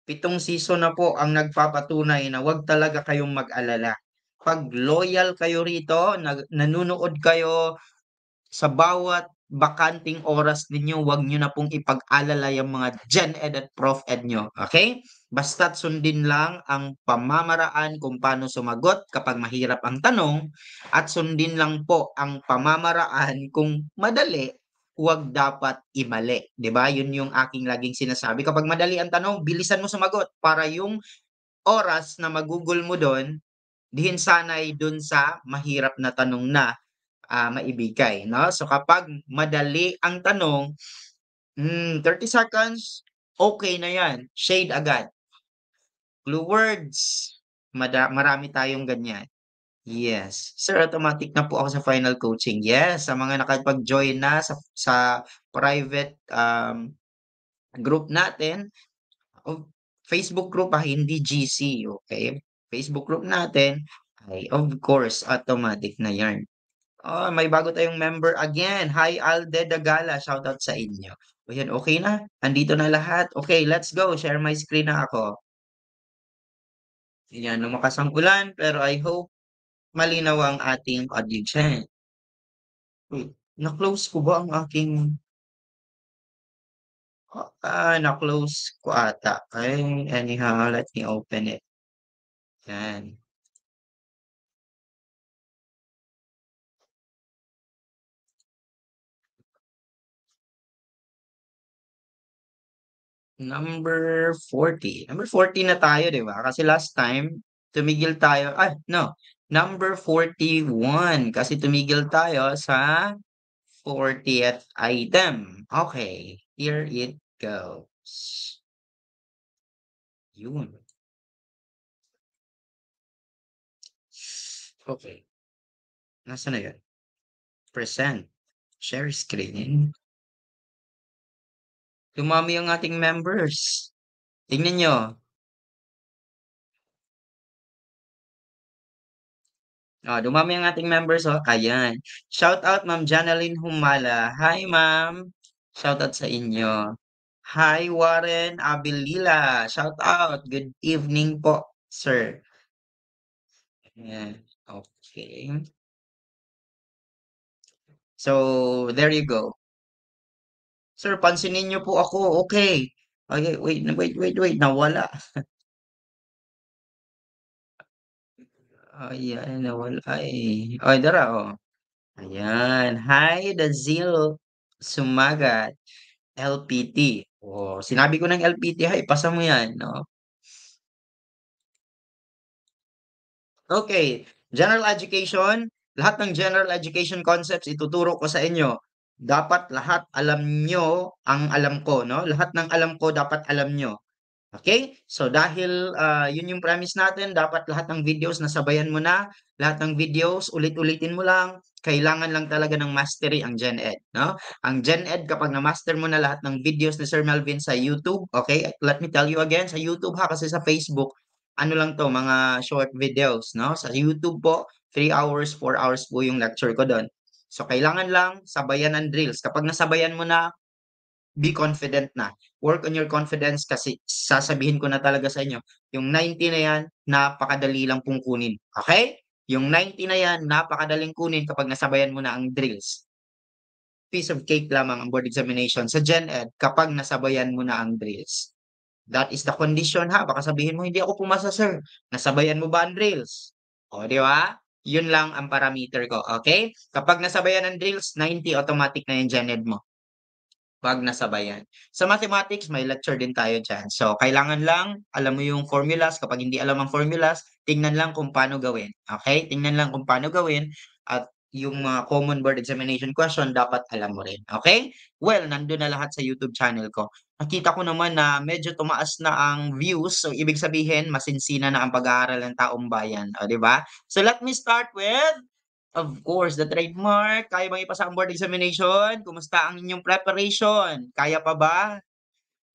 Pitong season na po ang nagpapatunay na wag talaga kayong mag-alala. 'Pag loyal kayo rito, nanonood kayo sa bawat bakanting oras ninyo, wag niyo na pong ipag-alala yang mga Gen Ed at Prof Ed niyo, okey? Basta't sundin lang ang pamamaraan kung paano sumagot kapag mahirap ang tanong at sundin lang po ang pamamaraan kung madali, huwag dapat imali, 'di ba? Yun yung aking laging sinasabi, kapag madali ang tanong, bilisan mo sumagot para yung oras na magugol mo dun, dihin sanay dun sa mahirap na tanong na maibigay 'no. So kapag madali ang tanong, 30 seconds, okay na 'yan, shade agad. Clue words, marami tayong ganyan. Yes. Sir, automatic na po ako sa final coaching. Yes, sa mga nakapag-join na sa private, group natin, o Facebook group, hindi GC, okay? Facebook group natin ay of course automatic na 'yan. Oh, may bago tayong member again. Hi, Alde Dagala. Shoutout sa inyo. O yan, okay na. Andito na lahat. Okay, let's go. Share my screen na ako. Yan, lumakas ang ulan, pero I hope malinaw ang ating audio dyan. Wait, na-close ko ba ang aking... na-close ko ata. Ay, anyhow, let me open it. Yan. Number 40. Number 40 na tayo, 'di ba? Kasi last time tumigil tayo no, number 41 kasi tumigil tayo sa 40th item. Okay, here it goes. Yun. Okay, nasaan na yun? Present. Share screen. Dumami ang ating members. Tingnan nyo. Dumami ang ating members, oh. Ayan. Shout out Ma'am Janeline Humala. Hi, ma'am. Shout out sa inyo. Hi, Warren Abilila. Shout out. Good evening po, sir. Ayan. Okay. So, there you go. Sir, pansinin niyo po ako. Okay. Okay, wait. Nawala. Ayan, nawala eh. Ay, dara, oh. Ayan. Hi, Dazil Sumagat. LPT. Oh, sinabi ko ng LPT, ha, ipasa mo yan, no? Okay, general education, lahat ng general education concepts ituturo ko sa inyo. Dapat lahat alam nyo ang alam ko, no? Lahat ng alam ko dapat alam nyo. Okay? So dahil yun yung premise natin, dapat lahat ng videos nasabayan mo na, lahat ng videos ulit-ulitin mo lang, kailangan lang talaga ng mastery ang Gen Ed, no? Ang Gen Ed kapag na-master mo na lahat ng videos ni Sir Melvin sa YouTube, okay? Let me tell you again, sa YouTube ha, kasi sa Facebook, ano lang to, mga short videos, no? Sa YouTube po, 3 hours, 4 hours po yung lecture ko doon. So kailangan lang sabayan ng drills. Kapag nasabayan mo na, be confident na. Work on your confidence kasi sasabihin ko na talaga sa inyo, yung 90 na yan, napakadali lang pong kunin. Okay? Yung 90 na yan, napakadaling kunin kapag nasabayan mo na ang drills. Piece of cake lamang ang board examination sa Gen Ed kapag nasabayan mo na ang drills. That is the condition ha. Baka sabihin mo, hindi ako pumasa sir. Nasabayan mo ba ang drills? O, di ba? Yun lang ang parameter ko. Okay? Kapag nasabayan ang drills, 90 automatic na yung Gen Ed mo. 'Pag nasabayan. Sa mathematics may lecture din tayo diyan. So, kailangan lang alam mo yung formulas, kapag hindi alam ang formulas, tingnan lang kung paano gawin, okey? Tingnan lang kung paano gawin at yung mga common board examination question dapat alam mo rin, okey? Well, nandun na lahat sa YouTube channel ko. Nakita ko naman na medyo tumaas na ang views, so ibig sabihin masinsina na ang pag-aaral ng taong bayan, oh, 'di ba? So, let me start with of course, the trademark. Kaya bang ipasa ang board examination? Kumusta ang inyong preparation? Kaya pa ba?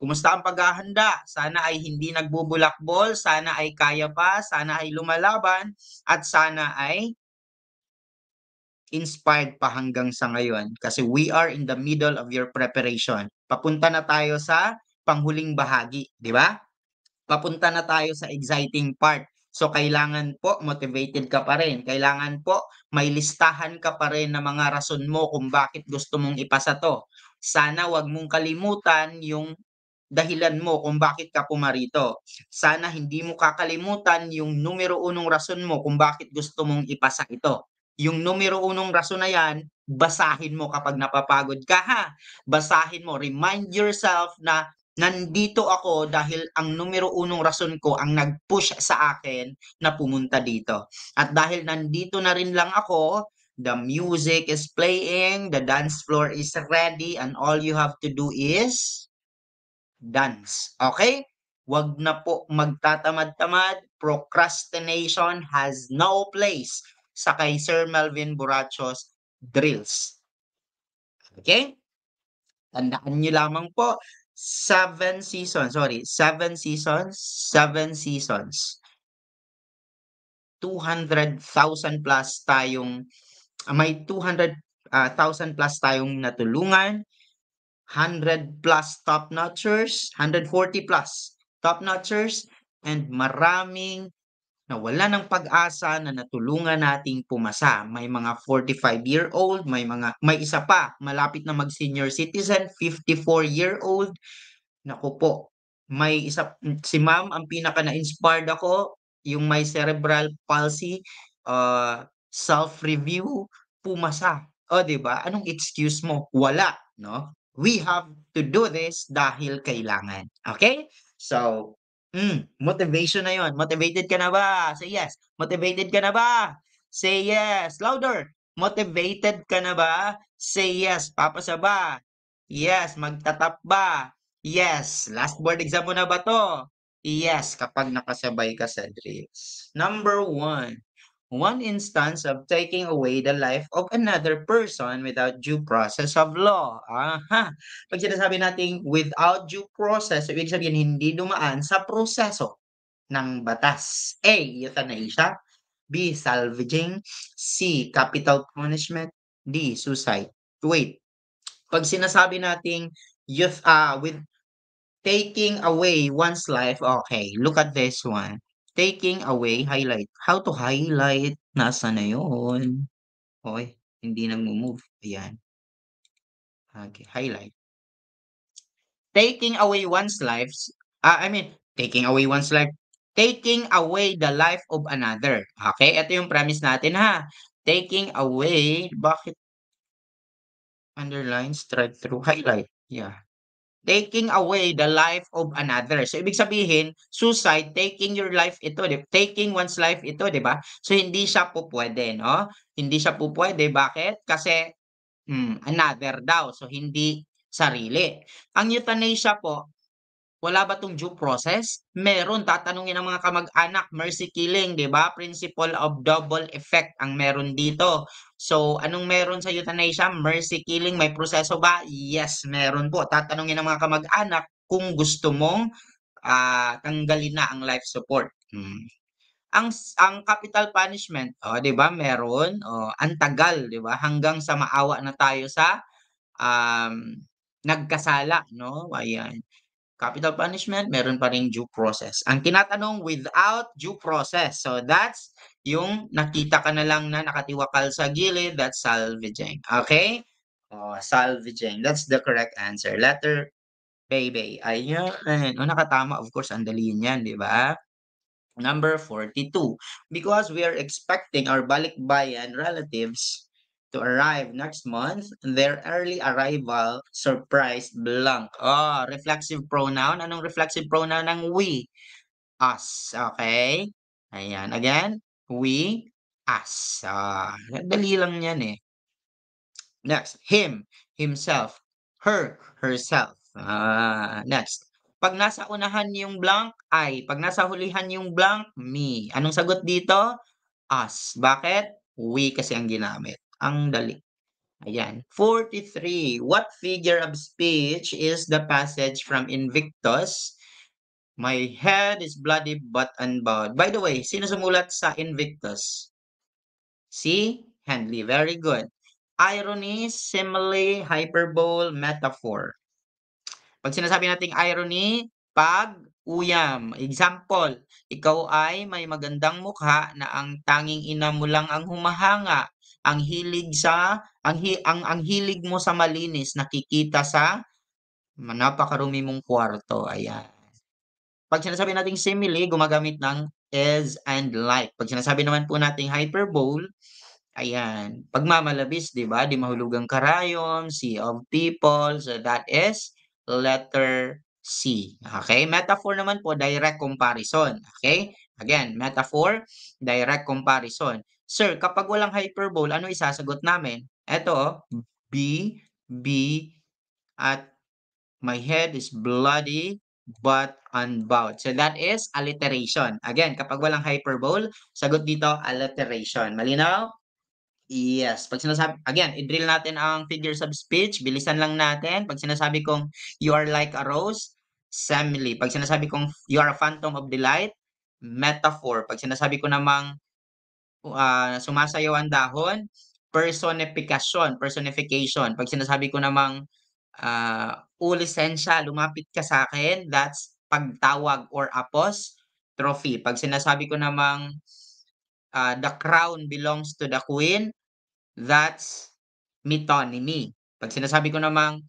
Kumusta ang paghahanda? Sana ay hindi nagbubulakbol, sana ay kaya pa, sana ay lumalaban, at sana ay inspired pa hanggang sa ngayon. Kasi we are in the middle of your preparation. Papunta na tayo sa panghuling bahagi, di ba? papunta na tayo sa exciting part. So, kailangan po motivated ka pa rin. Kailangan po may listahan ka pa rin ng mga rason mo kung bakit gusto mong ipasa 'to. Sana 'wag mong kalimutan yung dahilan mo kung bakit ka pumarito. Sana hindi mo kakalimutan yung numero unong rason mo kung bakit gusto mong ipasa ito. Yung numero unong rason na yan, basahin mo kapag napapagod ka ha. Basahin mo, remind yourself na nandito ako dahil ang numero unong rason ko ang nag-push sa akin na pumunta dito. At dahil nandito na rin lang ako, the music is playing, the dance floor is ready, and all you have to do is dance. Okay? Wag na po magtatamad-tamad. Procrastination has no place sa kay Sir Melvin Borrachos drills. Okay? Tandaan nyo lamang po, 7 seasons. 200,000 plus tayong, may 200,000 plus tayong natulungan, 100 plus top-notchers, 140 plus top-notchers, and maraming nawala ng pag-asa na natulungan nating pumasa. May mga 45-year-old, may isa pa, malapit na mag-senior citizen, 54-year-old. Naku po, may isa, si ma'am, ang pinaka na-inspired ako, yung may cerebral palsy, self-review, pumasa. O, di ba? Anong excuse mo? Wala, no? We have to do this dahil kailangan. Okay? So, motivation na yon. Motivated ka na ba? Say yes. Motivated ka na ba? Say yes. Louder. Motivated ka na ba? Say yes. Papasa ba? Yes. Magtatap ba? Yes. Last board exam mo na ba to? Yes, kapag nakasabay ka sa drills. Number one instance of taking away the life of another person without due process of law. Aha. Pag sinasabi nating without due process, ibig sabihin hindi dumaan sa proseso ng batas. A. Euthanasia. B. Salvaging. C. Capital punishment. D. Suicide. Wait. Pag sinasabi nating with taking away one's life, okay, look at this one. Taking away, highlight. How to highlight? Nasa na yun? Okay, hindi nagmo-move. Ayan. Okay, highlight. Taking away one's life, taking away one's life, taking away the life of another. Okay, ito yung premise natin ha. Taking away, bakit underline, strike through, highlight? Yeah. Taking away the life of another. So, ibig sabihin, suicide, taking your life ito, taking one's life ito, di ba? So, hindi siya po pwede, no? Hindi siya po pwede. Bakit? Kasi, another daw. So, hindi sarili. Ang euthanasia po, wala ba 'tong due process? Meron, tatanungin ng mga kamag-anak, mercy killing, 'di ba? Principle of double effect ang meron dito. So, anong meron sa euthanasia? Mercy killing, may proseso ba? Yes, meron po. Tatanungin ng mga kamag-anak kung gusto mong tanggalin na ang life support. Ang capital punishment, 'di ba, meron. Ang tagal, 'di ba? Hanggang sa maawa na tayo sa nagkasala, no? Ayan. Capital punishment, meron pa ring due process. Ang tinatanong, without due process. So, that's yung nakita ka na lang na nakatiwakal sa gilid, that's salvaging. Okay? Salvaging. That's the correct answer. Letter B. Ayan. Nakatama. Of course, ang dali niyan, di ba? Number 42. Because we are expecting our balikbayan relatives to arrive next month, their early arrival surprised blank. Reflexive pronoun. Anong reflexive pronoun ng we? Us. Okay? Ayan. Again, we, us. Dali lang yan eh. Next, him, himself. Her, herself. Next. Pag nasa unahan yung blank, I. Pag nasa hulihan yung blank, me. Anong sagot dito? Us. Bakit? We kasi ang ginamit. Ang dali. Ayan. 43. What figure of speech is the passage from Invictus? My head is bloody but unbowed. By the way, sino sumulat sa Invictus? Si Henley. Very good. Irony, simile, hyperbole, metaphor. Pag sinasabi nating irony, pag-uyam. Example, ikaw ay may magandang mukha na ang tanging ina mo lang ang humahanga. Ang hilig sa ang hilig mo sa malinis nakikita sa napakarumi mong kwarto. Ayan. Pag sinasabi nating simile, gumagamit ng is and like. Pag sinasabi naman po nating hyperbole, ayan, pagmamalabis, 'di ba? Di mahulugang karayom, sea of people. So that is letter C. Okay? Metaphor naman po, direct comparison. Okay? Again, metaphor, direct comparison. Sir, kapag walang hyperbole, ano isasagot namin? Ito, B, B, at my head is bloody but unbowed. So that is alliteration. Again, kapag walang hyperbole, sagot dito alliteration. Malinaw? Yes. Pag sinasabi, again, i-drill natin ang figures of speech. Bilisan lang natin. Pag sinasabi kong you are like a rose, simile. Pag sinasabi kong you are a phantom of delight, metaphor. Pag sinasabi ko namang sumasayaw ang dahon, personification. Pag sinasabi ko namang ulisensya, lumapit ka sa akin, that's pagtawag or apostrophe. Pag sinasabi ko namang the crown belongs to the queen, that's metonymy. Pag sinasabi ko namang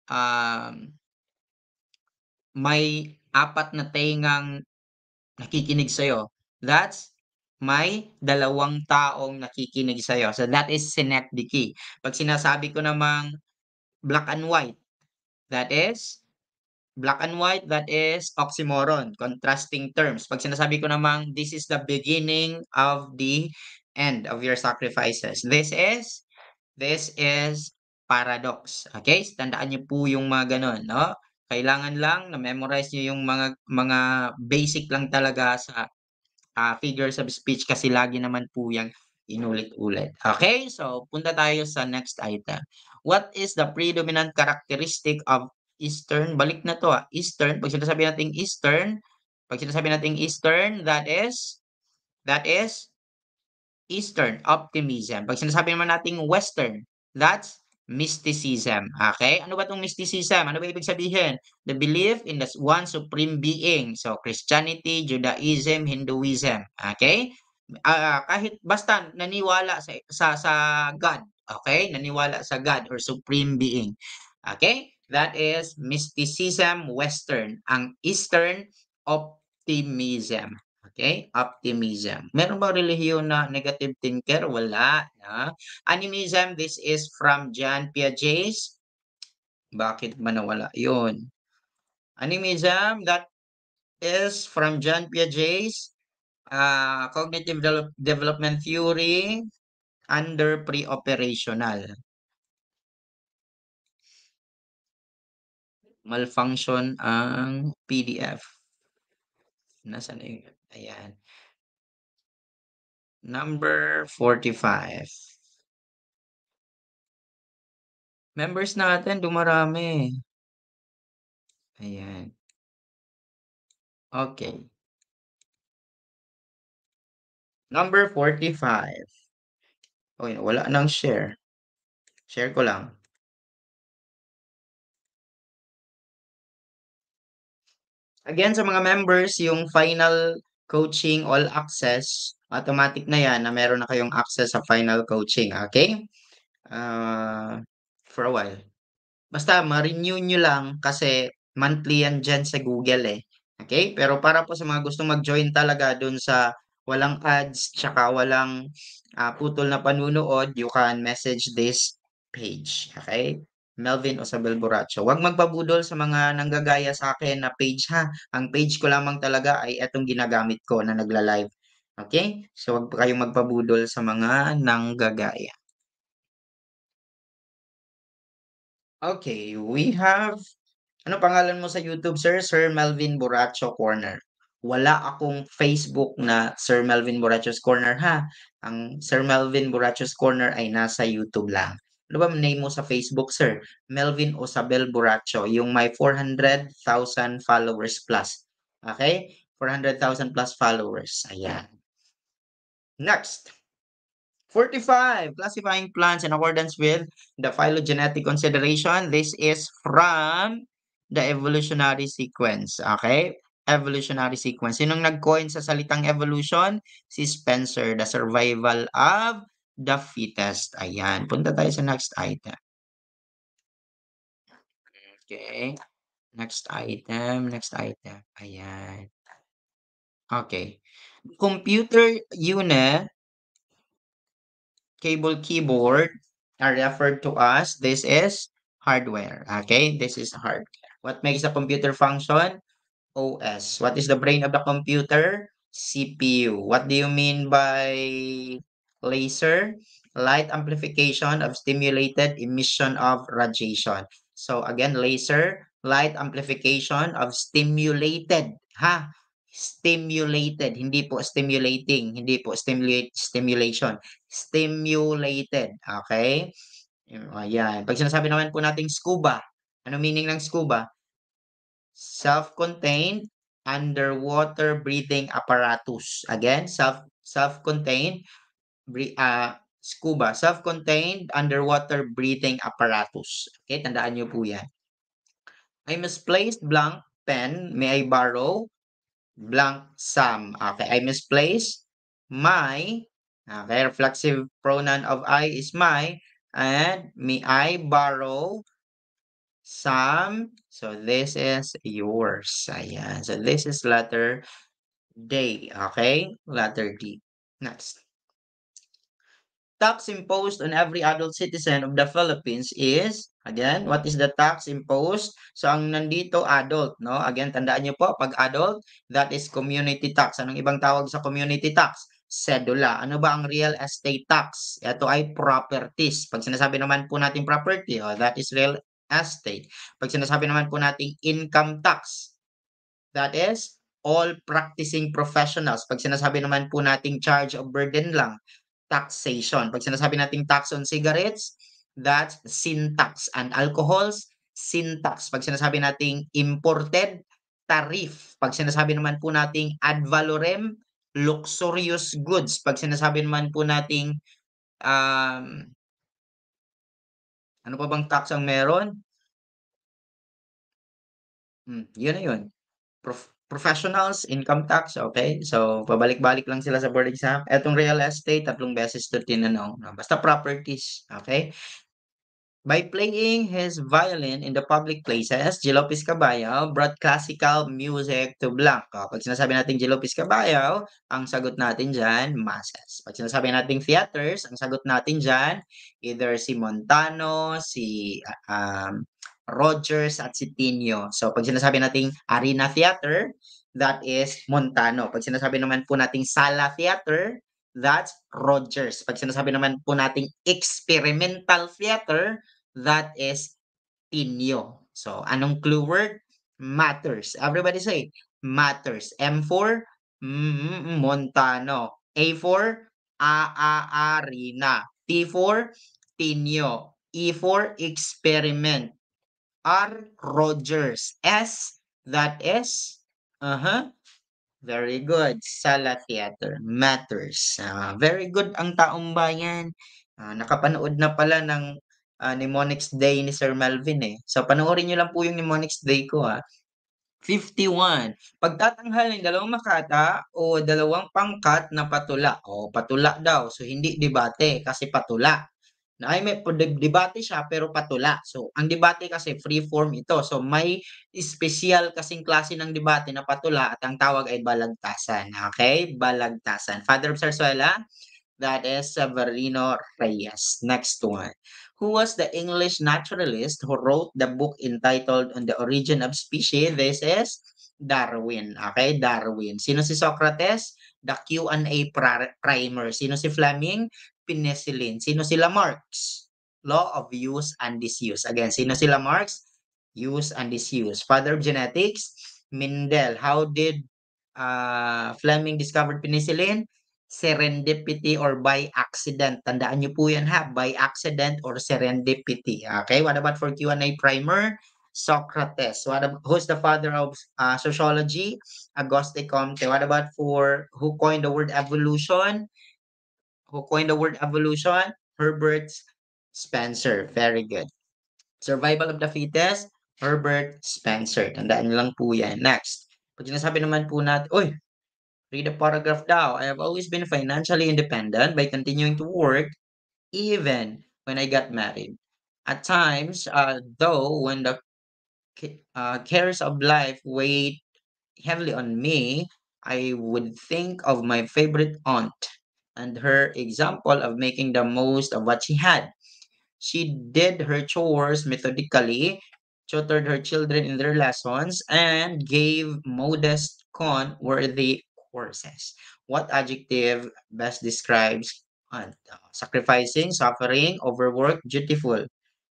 um, may apat na tengang nakikinig sa'yo, that's may dalawang taong nakikinig sa'yo. So that is synecdoche. Pag sinasabi ko namang black and white, that is black and white, that is oxymoron, contrasting terms. Pag sinasabi ko namang this is the beginning of the end of your sacrifices. This is paradox. Okay? Tandaan niyo po yung mga ganun, no? Kailangan lang na memorize niyo yung mga basic lang talaga sa figures of speech kasi lagi naman po yang inulit-ulit. Okay? So, punta tayo sa next item. What is the predominant characteristic of Eastern? Balik na to Eastern. Pag sinasabi nating Eastern, that is Eastern, optimism. Pag sinasabi naman nating Western, that's mysticism. Okay? Ano ba itong mysticism? Ano ba ibig sabihin? The belief in the one supreme being. So, Christianity, Judaism, Hinduism. Okay? Kahit basta naniwala sa God. Okay? Naniwala sa God or supreme being. Okay? That is mysticism, Western. Ang Eastern, optimism. Okay? Optimism. Meron bang relihiyon na negative thinker? Wala. Animism, this is from Jean Piaget's. Bakit ba nawala yun? Animism, that is from Jean Piaget's cognitive development theory under pre-operational. Malfunction ang PDF. Nasaan na yun? Ayan. Number 45. Members natin, dumarami. Ayan. Okay. Number 45. Okay, wala nang share. Share ko lang. Again, sa mga members, yung final coaching all access, automatic na yan na meron na kayong access sa final coaching. Okay? For a while. Basta ma-renew nyo lang kasi monthly yan dyan sa Google eh. Okay? Pero para po sa mga gustong mag-join talaga dun sa walang ads tsaka walang putol na panunood, you can message this page. Okay? Melvin Osabel Buracho. Huwag magpabudol sa mga nanggagaya sa akin na page ha. Ang page ko lamang talaga ay etong ginagamit ko na nagla-live. Okay? So huwag pa kayong magpabudol sa mga nanggagaya. Okay, we have ano pangalan mo sa YouTube, sir? Sir Melvin Buracho Corner. Wala akong Facebook na Sir Melvin Buracho's Corner ha. Ang Sir Melvin Buracho's Corner ay nasa YouTube lang. Ano ba name mo sa Facebook, sir? Melvin Osabel Buracho, yung may 400,000 followers plus. Okay? 400,000 plus followers. Ayan. Next. 45, classifying plants in accordance with the phylogenetic consideration. This is from the evolutionary sequence. Okay? Evolutionary sequence. Sinong nag-coin sa salitang evolution? Si Spencer, the survival of the fittest. Ayan. Punta tayo sa next item. Okay. Next item. Next item. Ayan. Okay. Computer unit, cable keyboard are referred to as this is hardware. Okay. This is hardware. What makes a computer function? OS. What is the brain of the computer? CPU. What do you mean by laser? Light amplification of stimulated emission of radiation. So again, laser, light amplification of stimulated. Ha? Stimulated. Hindi po stimulating. Hindi po stimulation. Stimulated. Okay? Ayan. Pag sinasabi naman po nating scuba, ano meaning ng scuba? Self-contained underwater breathing apparatus. Again, self-contained scuba, self-contained underwater breathing apparatus. Okay, tandaan niyo po 'yan. I misplaced blank pen. May I borrow blank some? Okay, I misplaced my. Okay, reflexive pronoun of I is my. And may I borrow some? So this is yours. Ayan. So this is letter D. Okay? Letter D. Next. Tax imposed on every adult citizen of the Philippines is, again, what is the tax imposed? So ang nandito, adult, no? Again, tandaan niyo po, pag adult, that is community tax. Anong ibang tawag sa community tax? Sedula. Ano ba ang real estate tax? Ito ay properties. Pag sinasabi naman po natin property, that is real estate. Pag sinasabi naman po natin income tax, that is all practicing professionals. Pag sinasabi naman po nating charge of burden lang, taxation. Pag sinasabi nating tax on cigarettes, that's sin tax. And alcohols, sin tax. Pag sinasabi nating imported, tariff. Pag sinasabi naman po nating ad valorem, luxurious goods. Pag sinasabi naman po nating ano pa bang tax ang meron? Yun na yun. Professionals, income tax, okay? So, pabalik-balik lang sila sa board exam. Etong real estate, 3 beses to tinanong. Basta properties, okay? By playing his violin in the public places, Jilopis Cabayao brought classical music to Blanco. Pag sinasabi natin Jilopis Cabayao, ang sagot natin dyan, masses. Pag sinasabi natin theaters, ang sagot natin dyan, either si Montano, si Rogers, at si Tino. So, pag sinasabi natin Arena Theater, that is Montano. Pag sinasabi naman po nating Sala Theater, that's Rogers. Pag sinasabi naman po nating experimental theater, that is Tino. So, anong clue word? Matters. Everybody say, matters. M for Montano. A for Arena. T for Tino. E for experiment. R, Rogers. S, that is, very good. Sala Theater. Matters. Very good ang taong bayan. Nakapanood na pala ng Mnemonics Day ni Sir Melvin eh. So, panoorin nyo lang po yung Mnemonics Day ko 51. Pagtatanghal ng dalawang makata o dalawang pangkat na patula. O, patula daw. So, hindi debate kasi patula. Na ay may debate siya pero patula. So, ang debate kasi free form ito. So, may special kasing klase ng debate na patula at ang tawag ay balagtasan. Okay? Balagtasan. Father of Zarzuela, that is Severino Reyes. Next one. Who was the English naturalist who wrote the book entitled On the Origin of Species? This is Darwin. Okay, Darwin. Sino si Socrates? The Q&A primer. Sino si Fleming? Penicillin. Sino sila Marx? Law of use and disuse. Again, sino sila Marx? Use and disuse. Father of genetics? Mendel. How did Fleming discovered penicillin? Serendipity or by accident. Tandaan niyo po yan ha, by accident or serendipity. Okay, what about for Q&A primer? Socrates. Who's the father of sociology? Auguste Comte. What about for who coined the word evolution? Who coined the word evolution? Herbert Spencer. Very good. Survival of the fittest? Herbert Spencer. Tandaan niyo lang po yan. Next. Pag sinasabi naman po natin, uy, read a paragraph daw. I have always been financially independent by continuing to work even when I got married. At times, though, when the cares of life weighed heavily on me, I would think of my favorite aunt and her example of making the most of what she had. She did her chores methodically, tutored her children in their lessons, and gave modest con-worthy courses. What adjective best describes sacrificing, suffering, overworked, dutiful?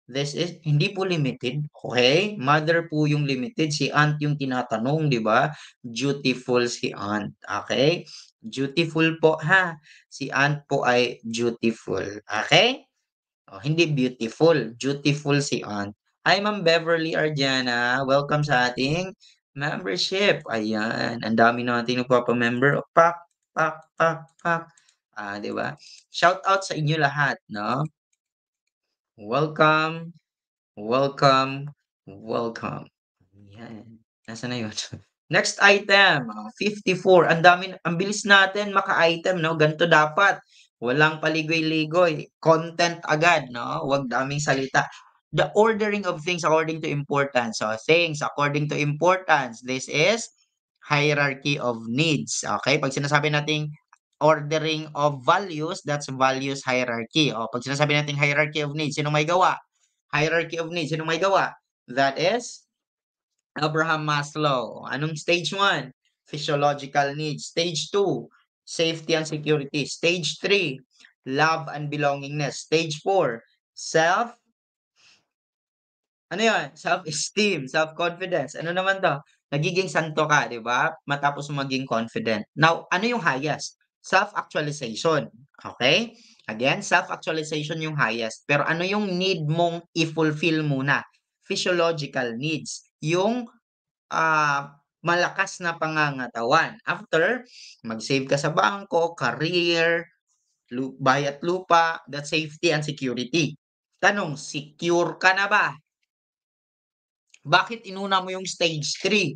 This is hindi po limited, okay? Mother po yung limited, si aunt yung tinatanong, 'di ba? Dutiful si aunt, okay? Dutiful po ha. Si aunt po ay dutiful, okay? Oh, hindi beautiful, dutiful si aunt. Hi, Ma'am Beverly Ardiana. Welcome sa ating membership. Ayan, ang dami nating nagpapa-member. Pak, pak, pak, pak. 'Di ba? Shout out sa inyo lahat, no? Welcome, welcome, welcome. Ayan. Nasaan na yun? Next item, 54. Ang dami, ang bilis natin maka-item, no? Ganito dapat. Walang paligoy-ligoy. Content agad, no? Huwag daming salita. The ordering of things according to importance. So, things according to importance. This is hierarchy of needs. Okay? Pag sinasabi nating ordering of values, that's values hierarchy. O, pag sinasabi nating hierarchy of needs, sino may gawa? Hierarchy of needs, sino may gawa? That is Abraham Maslow. Anong stage 1? Physiological needs. Stage 2, safety and security. Stage 3, love and belongingness. Stage 4, self, ano yun? Self-esteem, self-confidence. Ano naman to? Nagiging santo ka, di ba? Matapos mo maging confident. Now, ano yung highest? Self-actualization. Okay? Again, self-actualization yung highest. Pero ano yung need mong i-fulfill muna? Physiological needs. Yung malakas na pangangatawan. After, mag-save ka sa bangko, career, bahay at lupa, that's safety and security. Tanong, secure ka na ba? Bakit inuna mo yung stage 3?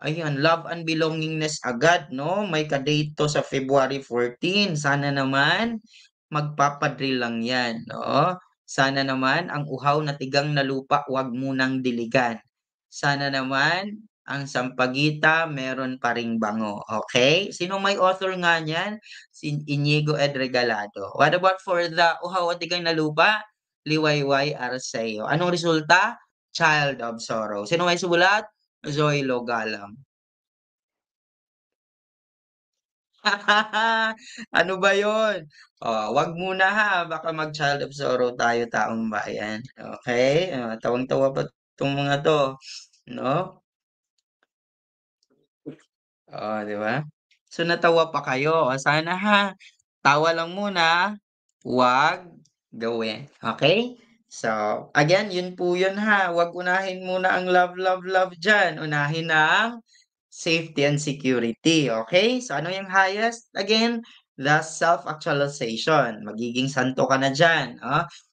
Ayan, love and belongingness agad, no? May ka-date to sa February 14. Sana naman magpapadrill lang yan, no? Sana naman ang uhaw na tigang na lupa wag munang diligan. Sana naman ang sampagita meron pa ring bango. Okay? Sino may author nga niyan? Si Inigo Ed Regalado. What about for the uhaw at tigang na lupa? Liwayway Arceo. Anong resulta? Child of Sorrow. Sino may sulat? Zoilo Galang. Ano ba yun? Oh, wag muna ha, baka mag-Child of Sorrow tayo taong bayan. Okay? Tawang-tawa pa 'tong mga 'to, 'no? Oh, 'di ba? So, natawa pa kayo. O sana ha, tawa lang muna, 'wag gawin. Okay? So, again, yun po yun ha. 'Wag unahin muna ang love, love, love diyan. Unahin ang safety and security. Okay? So, ano yung highest? Again, the self-actualization. Magiging santo ka na diyan.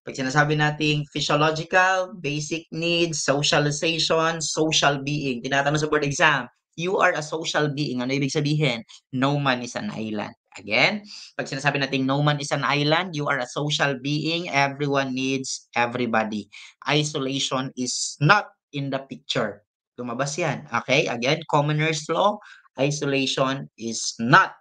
Pag sinasabi nating physiological, basic needs, socialization, social being. Tinatanong sa board exam, you are a social being. Ano ibig sabihin? No man is an island. Again, pag sinasabi nating no man is an island, you are a social being. Everyone needs everybody. Isolation is not in the picture. Lumabas yan. Okay? Again, commoner's law, isolation is not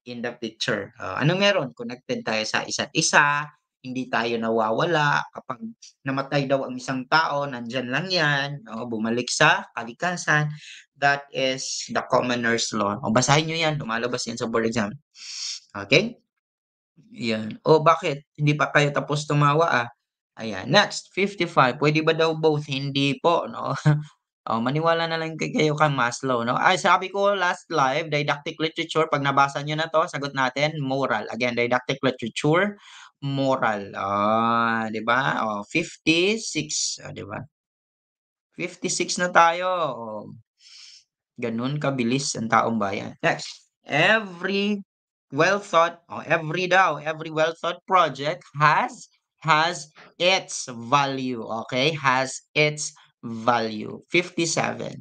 in the picture. Anong meron? Connected tayo sa isa't isa, hindi tayo nawawala. Kapag namatay daw ang isang tao, nandyan lang yan, bumalik sa kalikasan. That is the commoner's law. O, basahin nyo yan, lumalabas yan sa board exam. Okay? Yan. O, bakit? Hindi pa kayo tapos tumawa ah? Ayan. Next, 55. Pwede ba daw both? Hindi po, no? Oh, maniwala na lang kayo kay Maslow, no? Ay, sabi ko last live, didactic literature, pag nabasa niyo na 'to, sagot natin, moral. Again, didactic literature, moral. 'Di ba? 56, 'di ba? 56 na tayo. Ganun kabilis ang taong bayan. Next, every well thought project has its value, okay? Has its value. 57.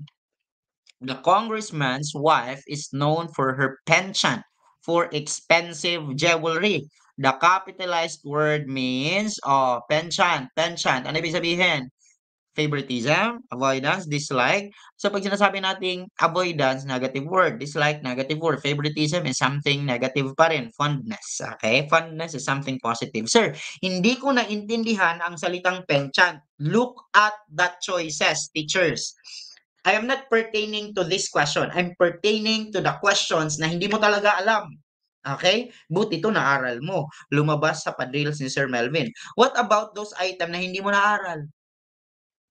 The congressman's wife is known for her penchant for expensive jewelry. The capitalized word means, penchant, penchant. Ano ibig sabihin? Favoritism, avoidance, dislike. So pag sinasabi nating avoidance, negative word. Dislike, negative word. Favoritism is something negative pa rin. Fondness. Okay? Fondness is something positive. Sir, hindi ko naintindihan ang salitang penchant. Look at the choices, teachers. I am not pertaining to this question. I'm pertaining to the questions na hindi mo talaga alam. Okay? Buti ito naaral mo. Lumabas sa padrills ni Sir Melvin. What about those item na hindi mo naaral?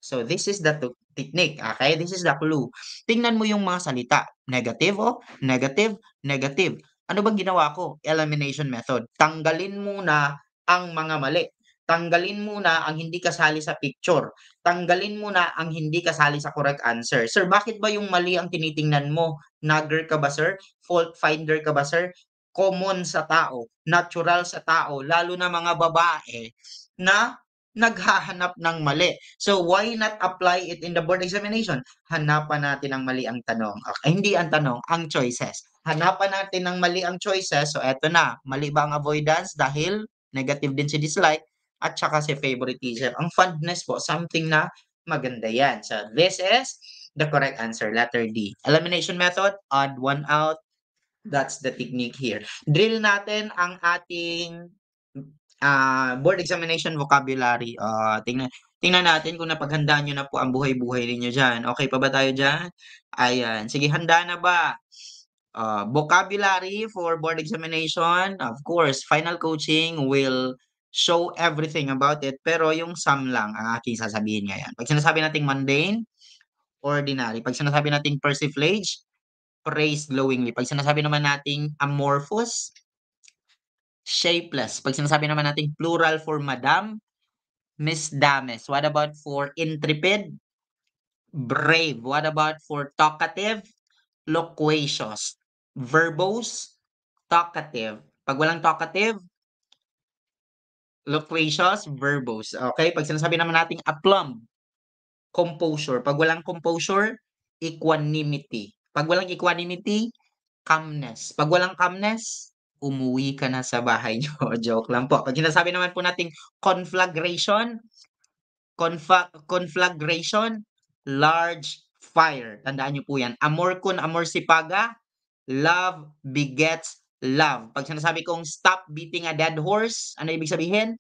So, this is the technique, okay? This is the clue. Tingnan mo yung mga salita. Negative, negative, negative. Ano bang ginawa ko? Elimination method. Tanggalin muna ang mga mali. Tanggalin muna ang hindi kasali sa picture. Tanggalin muna ang hindi kasali sa correct answer. Sir, bakit ba yung mali ang tinitingnan mo? Nagger ka ba, sir? Fault finder ka ba, sir? Common sa tao, natural sa tao, lalo na mga babae na naghahanap ng mali. So, why not apply it in the board examination? Hanapan natin ang mali ang tanong. Okay, hindi ang tanong, ang choices. Hanapan natin ng mali ang choices. So, eto na. Mali ba ang avoidance? Dahil negative din si dislike at saka si favoritism. Ang fondness po, something na maganda yan. So, this is the correct answer, letter D. Elimination method, odd one out. That's the technique here. Drill natin ang ating board examination vocabulary. Tingnan natin kung napaghandaan niyo na po ang buhay-buhay ninyo diyan. Okay pa ba tayo diyan? Ayan, sige, handa na ba? Vocabulary for board examination, of course, final coaching will show everything about it, pero yung sum lang ang aking sasabihin ngayon. Pag sinasabi nating mundane, ordinary. Pag sinasabi nating persiflage, praise glowingly. Pag sinasabi naman nating amorphous, shapeless. Pag sinasabi naman nating plural for madam, Miss Dames. What about for intrepid? Brave. What about for talkative? Loquacious. Verbose? Talkative. Pag walang talkative, loquacious, verbose. Okay? Pag sinasabi naman nating aplomb, composure. Pag walang composure, equanimity. Pag walang equanimity, calmness. Pag walang calmness, umuwi ka na sa bahay niyo. Joke lang po. Pag sinasabi naman po nating conflagration, conflagration, large fire. Tandaan niyo po yan. Amor kun amor si paga, love begets love. Pag sinasabi kong stop beating a dead horse, ano ibig sabihin?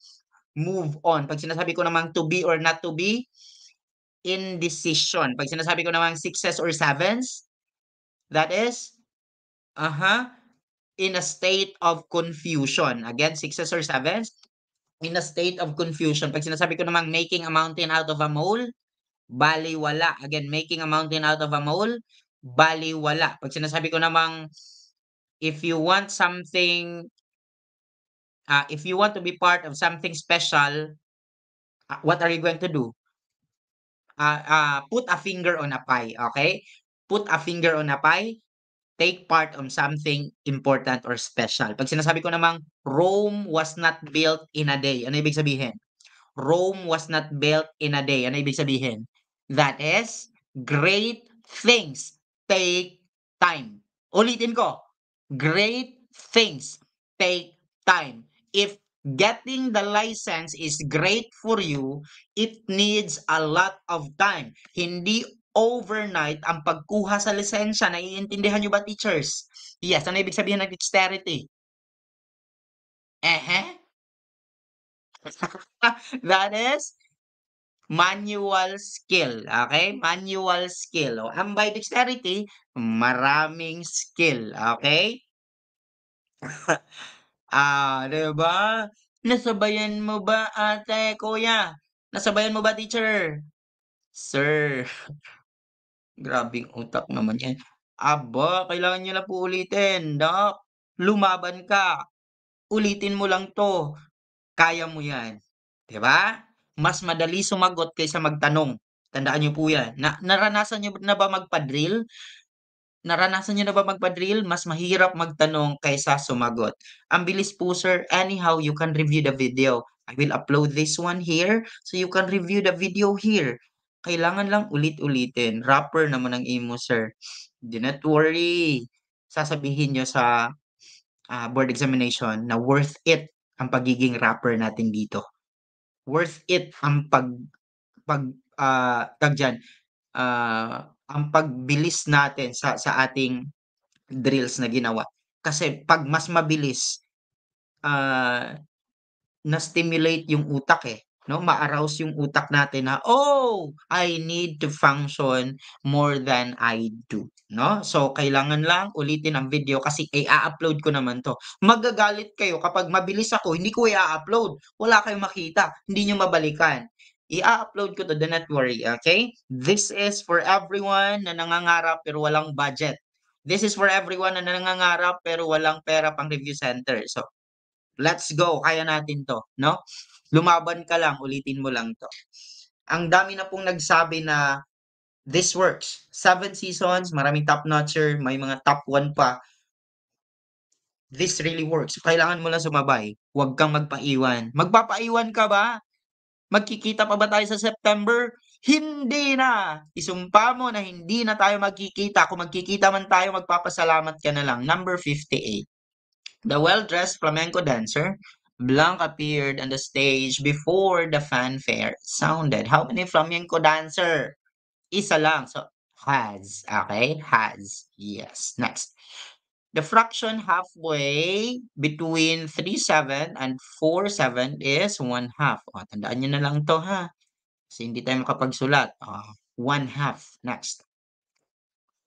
Move on. Pag sinasabi ko namang to be or not to be, indecision. Pag sinasabi ko namang sixes or sevens, that is, in a state of confusion. Again, sixes or sevens, in a state of confusion. Pag sinasabi ko namang making a mountain out of a mole, baliwala. Again, making a mountain out of a mole, baliwala. Pag sinasabi ko namang, if you want something, if you want to be part of something special, what are you going to do? Put a finger on a pie, okay? Put a finger on a pie, take part on something important or special. Pag sinasabi ko namang, Rome was not built in a day, ano ibig sabihin? Rome was not built in a day. Ano ibig sabihin? That is, great things take time. Ulitin ko, great things take time. If getting the license is great for you, it needs a lot of time. Hindi overnight ang pagkuha sa lisensya. Naiintindihan nyo ba, teachers? Yes, ano ibig sabihin ng dexterity? That is manual skill. Okay? Manual skill. O, ang by dexterity, maraming skill. Okay? Di ba? Nasabayan mo ba, ate, kuya? Nasabayan mo ba, teacher? Sir, grabing utak naman yan. Aba, kailangan nyo na po ulitin, Doc. Lumaban ka. Ulitin mo lang to. Kaya mo yan. 'Di ba? Mas madali sumagot kaysa magtanong. Tandaan niyo po 'yan. Naranasan niyo na ba magpa-drill? Naranasan niyo na ba magpa-drill? Mas mahirap magtanong kaysa sumagot. Ang bilis po, sir. Anyhow, you can review the video. I will upload this one here so you can review the video here. kailangan lang ulit-ulitin. Rapper naman ang imo, sir. Do not worry. Sasabihin niyo sa board examination na worth it ang pagiging rapper natin dito. Worth it ang pag tawag diyan, ang pagbilis natin sa ating drills na ginawa. Kasi 'pag mas mabilis, ah na-stimulate yung utak, eh, 'no, ma-arouse yung utak natin na, "Oh, I need to function more than I do." 'No? So, kailangan lang ulitin ang video kasi i-a-upload ko naman 'to. Magagalit kayo kapag mabilis ako, hindi ko i-a-upload, wala kayong makita, hindi niyo mabalikan. I-a-upload ko 'to, do not worry, okay? This is for everyone na nangangarap pero walang budget. This is for everyone na nangangarap pero walang pera pang-review center. So, let's go, kaya natin 'to, 'no? Lumaban ka lang, ulitin mo lang 'to. Ang dami na pong nagsabi na this works. 7 seasons, maraming top-notcher, may mga top 1 pa. This really works. Kailangan mo lang sumabay, huwag kang magpaiwan. Magpapaiwan ka ba? Magkikita pa ba tayo sa September? Hindi na! Isumpa mo na hindi na tayo magkikita. Kung magkikita man tayo, magpapasalamat ka na lang. Number 58. The well-dressed flamenco dancer, Blanc appeared on the stage before the fanfare sounded. How many flamenco dancer? Isa lang. So, has. Okay? Has. Yes. Next. The fraction halfway between 3/7 and 4/7 is 1/2. O, tandaan nyo na lang to ha. Kasi hindi tayo makapagsulat. 1/2. Next.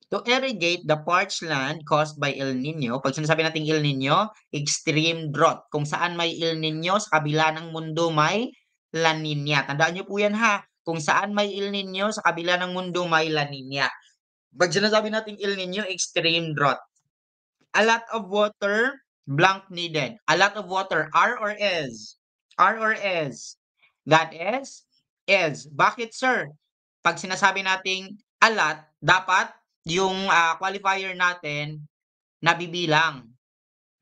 To irrigate the parched land caused by El Nino, pag sinasabi nating El Nino, extreme drought. Kung saan may El Nino, sa kabila ng mundo may La Nina. Tandaan niyo po yan ha. Kung saan may El Nino, sa kabila ng mundo may La Nina. Pag sinasabi nating El Nino, extreme drought. A lot of water, blank needed. A lot of water, R or is? R or is? That is. Bakit, sir? Pag sinasabi nating a lot, dapat yung qualifier natin nabibilang.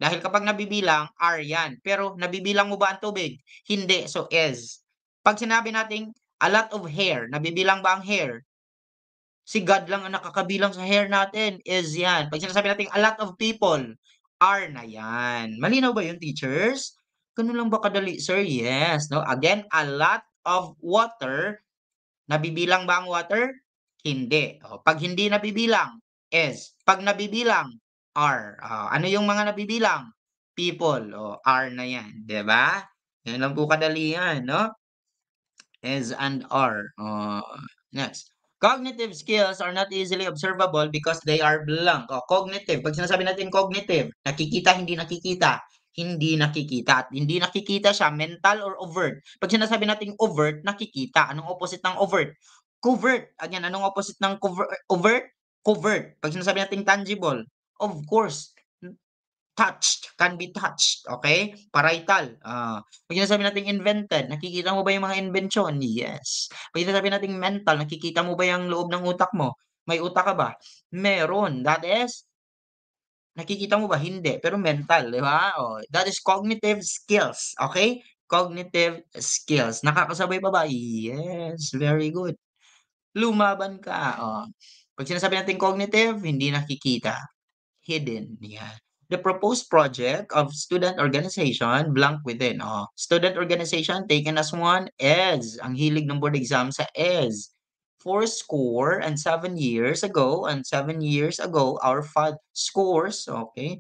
Dahil kapag nabibilang, R yan. Pero nabibilang mo ba ang tubig? Hindi. So, is. Pag sinabi nating a lot of hair, nabibilang ba ang hair? Si God lang ang nakakabilang sa hair natin. Is yan. Pag sinasabi nating a lot of people, R na yan. Malinaw ba yun, teachers? Ganun lang ba kadali, sir? Yes. No? Again, a lot of water. Nabibilang ba ang water? Hindi. O, pag hindi nabibilang, is. Pag nabibilang, are. Ano yung mga nabibilang? People. O, are na yan. 'Di ba? Yan lang po kadali yan, no? Is and are. Next. Cognitive skills are not easily observable because they are blank. Cognitive. Pag sinasabi natin cognitive, nakikita, hindi nakikita. Hindi nakikita. At hindi nakikita siya, mental or overt. Pag sinasabi natin overt, nakikita. Anong opposite ng overt? Covert. Again, anong opposite ng overt? Covert. Pag sinasabi natin tangible, of course, touched, can be touched, okay? Parietal, pag sinasabi nating invented, nakikita mo ba yung mga inbensyon? Yes. Pag sinasabi nating mental, nakikita mo ba yung loob ng utak mo? May utak ka ba? Meron. That is, nakikita mo ba? Hindi. Pero mental, di ba? That is cognitive skills, okay? Cognitive skills. Nakakasabay pa ba? Yes. Very good. Lumaban ka. Pag sinasabi natin cognitive, hindi nakikita. Hidden, yeah. The proposed project of student organization, blank within. Student organization taken as one is. Ang hilig ng board exam sa is. 7 years ago, our scores, okay.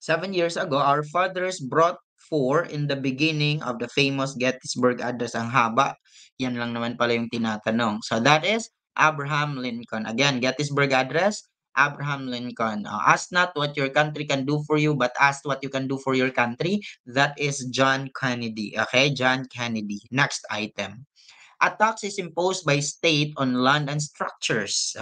7 years ago, our fathers brought 4 in the beginning of the famous Gettysburg Address. Ang haba. Yan lang naman pala yung tinatanong. So that is Abraham Lincoln. Again, Gettysburg Address, Abraham Lincoln. Ask not what your country can do for you, but ask what you can do for your country. That is John Kennedy. Okay, John Kennedy. Next item. A tax is imposed by state on land and structures.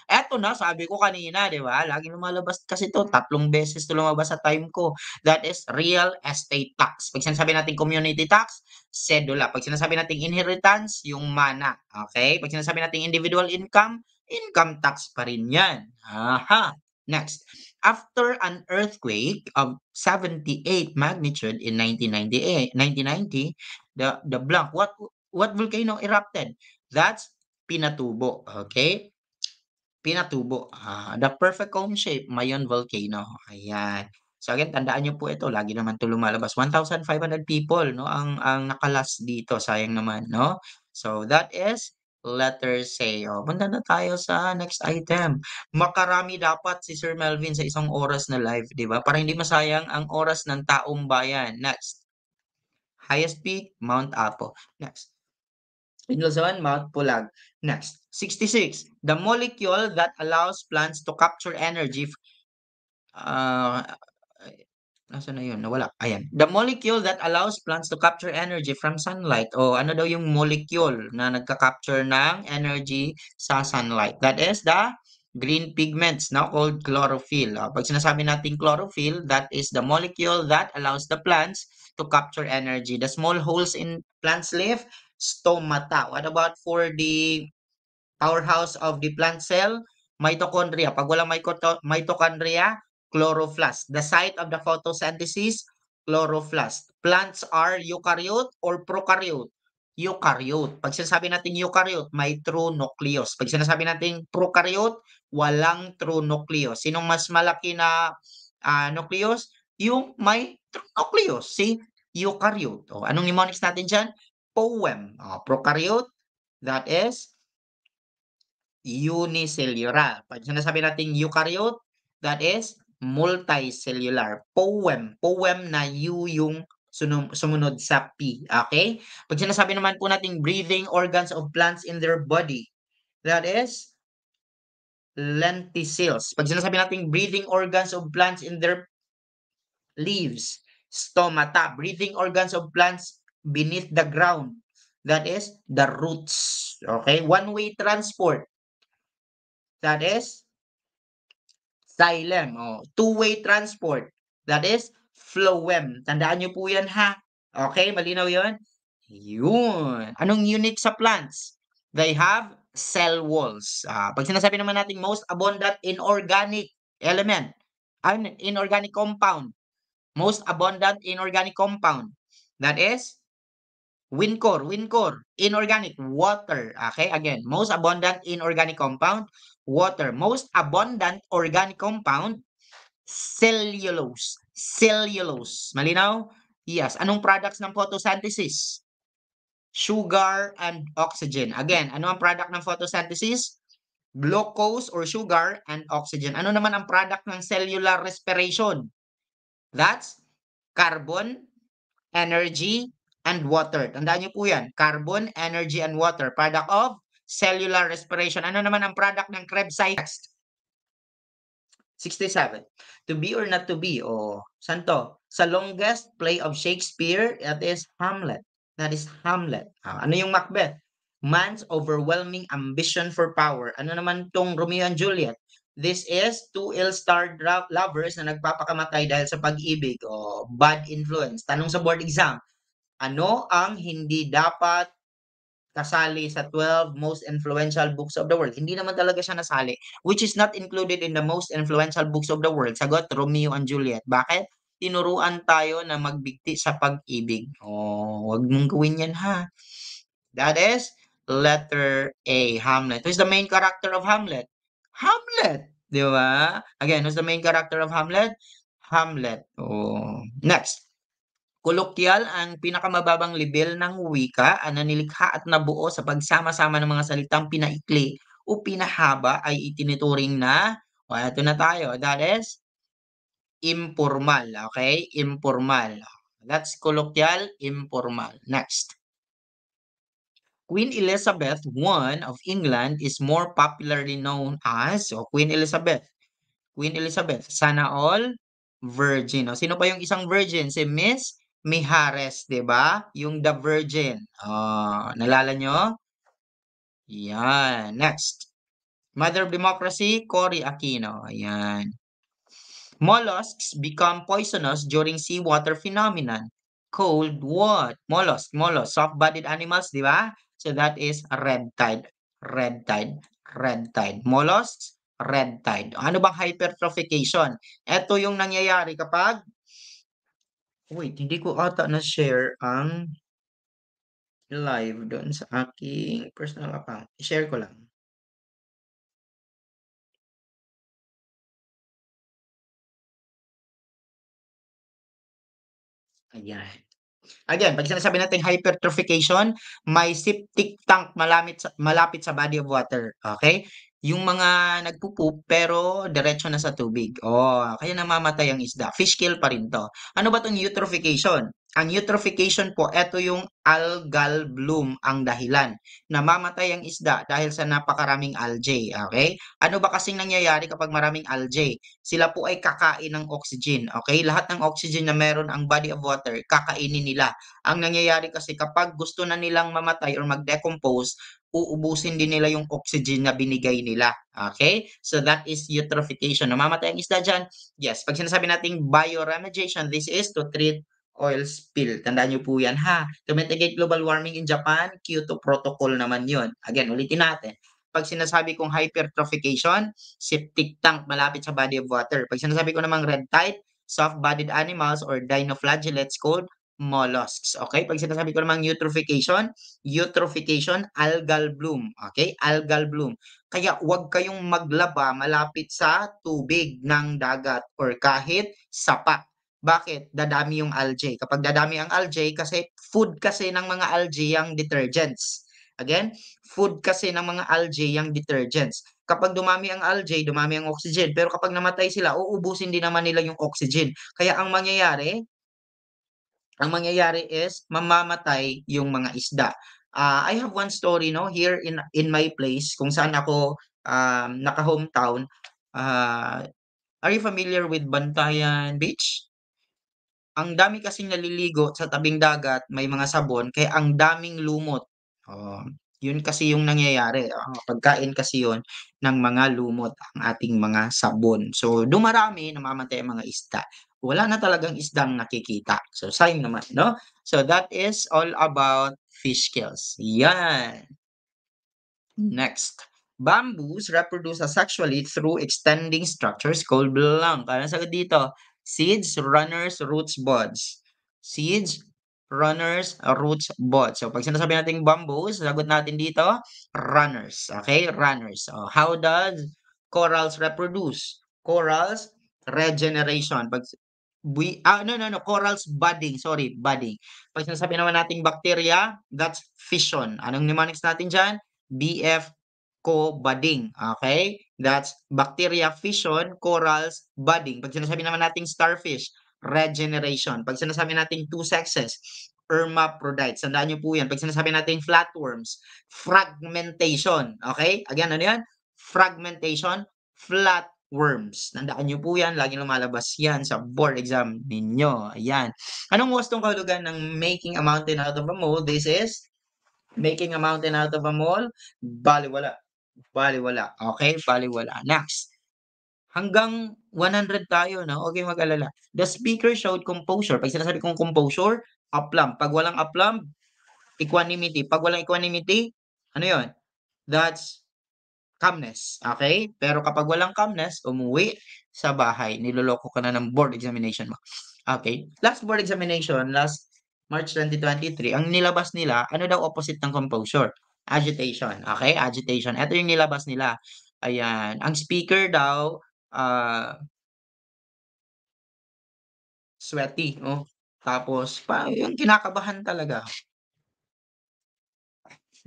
Eto na, sabi ko kanina, di ba? Laging lumalabas kasi to, 3 beses to lumabas sa time ko. That is real estate tax. Pag sinasabi natin community tax, sedula. Pag sinasabi natin inheritance, yung mana. Okay? Pag sinasabi natin individual income, income tax pa rin yan. Aha. Next. After an earthquake of 78 magnitude in 1990, the blank, what volcano erupted? That's pinatubo. Okay? Pinatubo. The perfect cone shape, Mayon volcano. Ayan. So again, tandaan niyo po ito, lagi naman 'to lumalabas. 1,500 people, no, ang nakalas dito, sayang naman, no? So that is letter C. Oh, punta na tayo sa next item. Makarami dapat si Sir Melvin sa isang oras na live, 'di ba? Para hindi masayang ang oras ng taong bayan. Next, highest peak, Mount Apo. Next. Luzon, Mount Pulag. Next, 66. The molecule that allows plants to capture energy. Uh, Nasaan na yun? Nawala. Ayan. The molecule that allows plants to capture energy from sunlight. O ano daw yung molecule na nagka-capture ng energy sa sunlight? That is the green pigments, now called chlorophyll. Pag sinasabi natin chlorophyll, that is the molecule that allows the plants to capture energy. The small holes in plant's leaf, stomata. What about for the powerhouse of the plant cell? Mitochondria. Pag walang mitochondria, chloroplast. The site of the photosynthesis, chloroplast. Plants are eukaryote or prokaryote? Eukaryote. Pag sinasabi natin eukaryote, may true nucleus. Pag sinasabi natin prokaryote, walang true nucleus. Sinong mas malaki na nucleus? Yung may true nucleus, si eukaryote. O, anong mnemonics natin dyan? Poem. Prokaryote, that is unicellular. Pag sinasabi nating eukaryote, that is multicellular. Poem na U yung sumunod sa P. Okay? Pag sinasabi naman po nating breathing organs of plants in their body, that is lenticels. Pag sinasabi nating breathing organs of plants in their leaves, stomata. Breathing organs of plants beneath the ground, that is the roots. Okay? One-way transport, that is xylem. Two-way transport, that is phloem. Tandaan niyo po yan ha. Okay, malinaw yun? Yun. Anong unique sa plants? They have cell walls. Pag sinasabi naman natin most abundant inorganic element, inorganic compound, most abundant inorganic compound, that is Wincor, inorganic, water. Okay, again, most abundant inorganic compound, water. Most abundant organic compound, cellulose. Malinaw? Yes. Anong products ng photosynthesis? Sugar and oxygen. Again, ano ang product ng photosynthesis? Glucose or sugar and oxygen. Ano naman ang product ng cellular respiration? That's carbon, energy, and water. Tandaan niyo po yan. Carbon, energy, and water. Product of cellular respiration. Ano naman ang product ng Krebs cycle? 67. To be or not to be. Saan to? Sa longest play of Shakespeare, that is Hamlet. That is Hamlet. Ano yung Macbeth? Man's overwhelming ambition for power. Ano naman tong Romeo and Juliet? This is two ill-starred lovers na nagpapakamatay dahil sa pag-ibig o bad influence. Tanong sa board exam, ano ang hindi dapat kasali sa 12 most influential books of the world? Hindi naman talaga siya nasali. Which is not included in the most influential books of the world. Sagot, Romeo and Juliet. Bakit? Tinuruan tayo na magbigti sa pag-ibig. Wag mong gawin yan ha. That is letter A, Hamlet. Who's the main character of Hamlet? Hamlet. Di ba? Again, who's the main character of Hamlet? Hamlet. Next. Kolokyal ang pinakamababang lebel ng wika na nilikha at nabuo sa pagsama-sama ng mga salitang pinaikli o pinahaba ay itinuturing na, ito na tayo, that is informal. Okay? Informal. That's kolokyal, informal. Next. Queen Elizabeth I of England is more popularly known as, Queen Elizabeth. Queen Elizabeth, sana all virgin. Sino pa yung isang virgin? Si Miss Mijares, 'di ba? Yung The Virgin. Nalala nyo? Yan. Next. Mother of Democracy, Cory Aquino. Ayan. Mollusks become poisonous during seawater phenomenon. Called what? Mollusk. Soft-bodied animals, di ba? So that is red tide. Red tide. Mollusks, red tide. Ano bang hypertrophication? Ito yung nangyayari kapag, wait, hindi ko ata na-share ang live doon sa aking personal account. I-share ko lang. Ayan. Again, 'pag sinasabi nating hypertrophication, may septic tank malapit sa body of water, okay? Yung mga nagpo-poop pero diretso na sa tubig. Oh, kaya namamatay ang isda. Fish kill pa rin 'to. Ano ba 'tong eutrophication? Ang eutrophication po, eto yung algal bloom ang dahilan. Namamatay ang isda dahil sa napakaraming algae, okay? Ano ba kasing nangyayari kapag maraming algae? Sila po ay kakain ng oxygen, okay? Lahat ng oxygen na meron ang body of water, kakainin nila. Ang nangyayari kasi kapag gusto na nilang mamatay or mag-decompose, uubusin din nila yung oxygen na binigay nila. Okay? So that is eutrophication. Namamatay ang isda dyan? Yes. Pag sinasabi nating bioremediation, this is to treat oil spill. Tandaan niyo po yan ha. To mitigate global warming in Japan, Kyoto Protocol naman yun. Again, ulitin natin. Pag sinasabi kong hypertrophication, septic tank malapit sa body of water. Pag sinasabi ko namang red tide, soft-bodied animals or dinoflagellates called mollusks. Okay? Pag sinasabi ko namang eutrophication, algal bloom. Okay? Algal bloom. Kaya huwag kayong maglaba malapit sa tubig ng dagat or kahit sapa. Bakit? Dadami yung algae. Kapag dadami ang algae, kasi food kasi ng mga algae ang detergents. Again, food kasi ng mga algae yung detergents. Kapag dumami ang algae, dumami ang oxygen. Pero kapag namatay sila, uubusin din naman nila yung oxygen. Kaya ang mangyayari is mamamatay yung mga isda. I have one story no here in my place kung saan ako naka-hometown. Uh, are you familiar with Bantayan Beach? Ang dami kasing naliligo sa tabing dagat, may mga sabon, kaya ang daming lumot. Oh, yun kasi yung nangyayari. Pagkain kasi yun ng mga lumot ang ating mga sabon. So, dumarami, namamatay ang mga isda. Wala na talagang isdang nakikita. So, sayang naman, no? So, that is all about fish kills. Yan. Next. Bamboos reproduce asexually through extending structures called belang. Kaya sagot dito, seeds, runners, roots, buds. Seeds, runners, roots, buds. So, pag sinasabi natin bamboos, sagot natin dito, runners. Okay, runners. So, how does corals reproduce? Corals, regeneration. No, corals budding. Sorry, budding. Pag sinasabi naman nating bacteria, that's fission. Anong mnemonics natin dyan? BF co-budding. Okay? That's bacteria fission, corals budding. Pag sinasabi naman nating starfish, regeneration. Pag sinasabi nating two sexes, hermaphrodites. Tandaan niyo po yan. Pag sinasabi nating flatworms, fragmentation. Okay? Again, ano yan? Fragmentation, flatworms. Tandaan niyo po yan. Laging lumalabas yan sa board exam ninyo. Ayan. Anong wastong kahulugan ng making a mountain out of a mole? This is making a mountain out of a mole, baliwala. Baliwala. Okay? Baliwala. Next. Hanggang 100 tayo, no? Okay, mag-alala. The speaker showed composure. Pag sinasabi kong composure, aplomb. Pag walang aplomb, equanimity. Pag walang equanimity, ano yon? That's calmness. Okay? Pero kapag walang calmness, umuwi sa bahay. Niloloko ka na ng board examination mo. Okay? Last board examination, last March 2023, ang nilabas nila, ano daw opposite ng composure? Agitation. Okay? Agitation. Ito yung nilabas nila. Ayan. Ang speaker daw, sweaty. Oh. Tapos, yung kinakabahan talaga.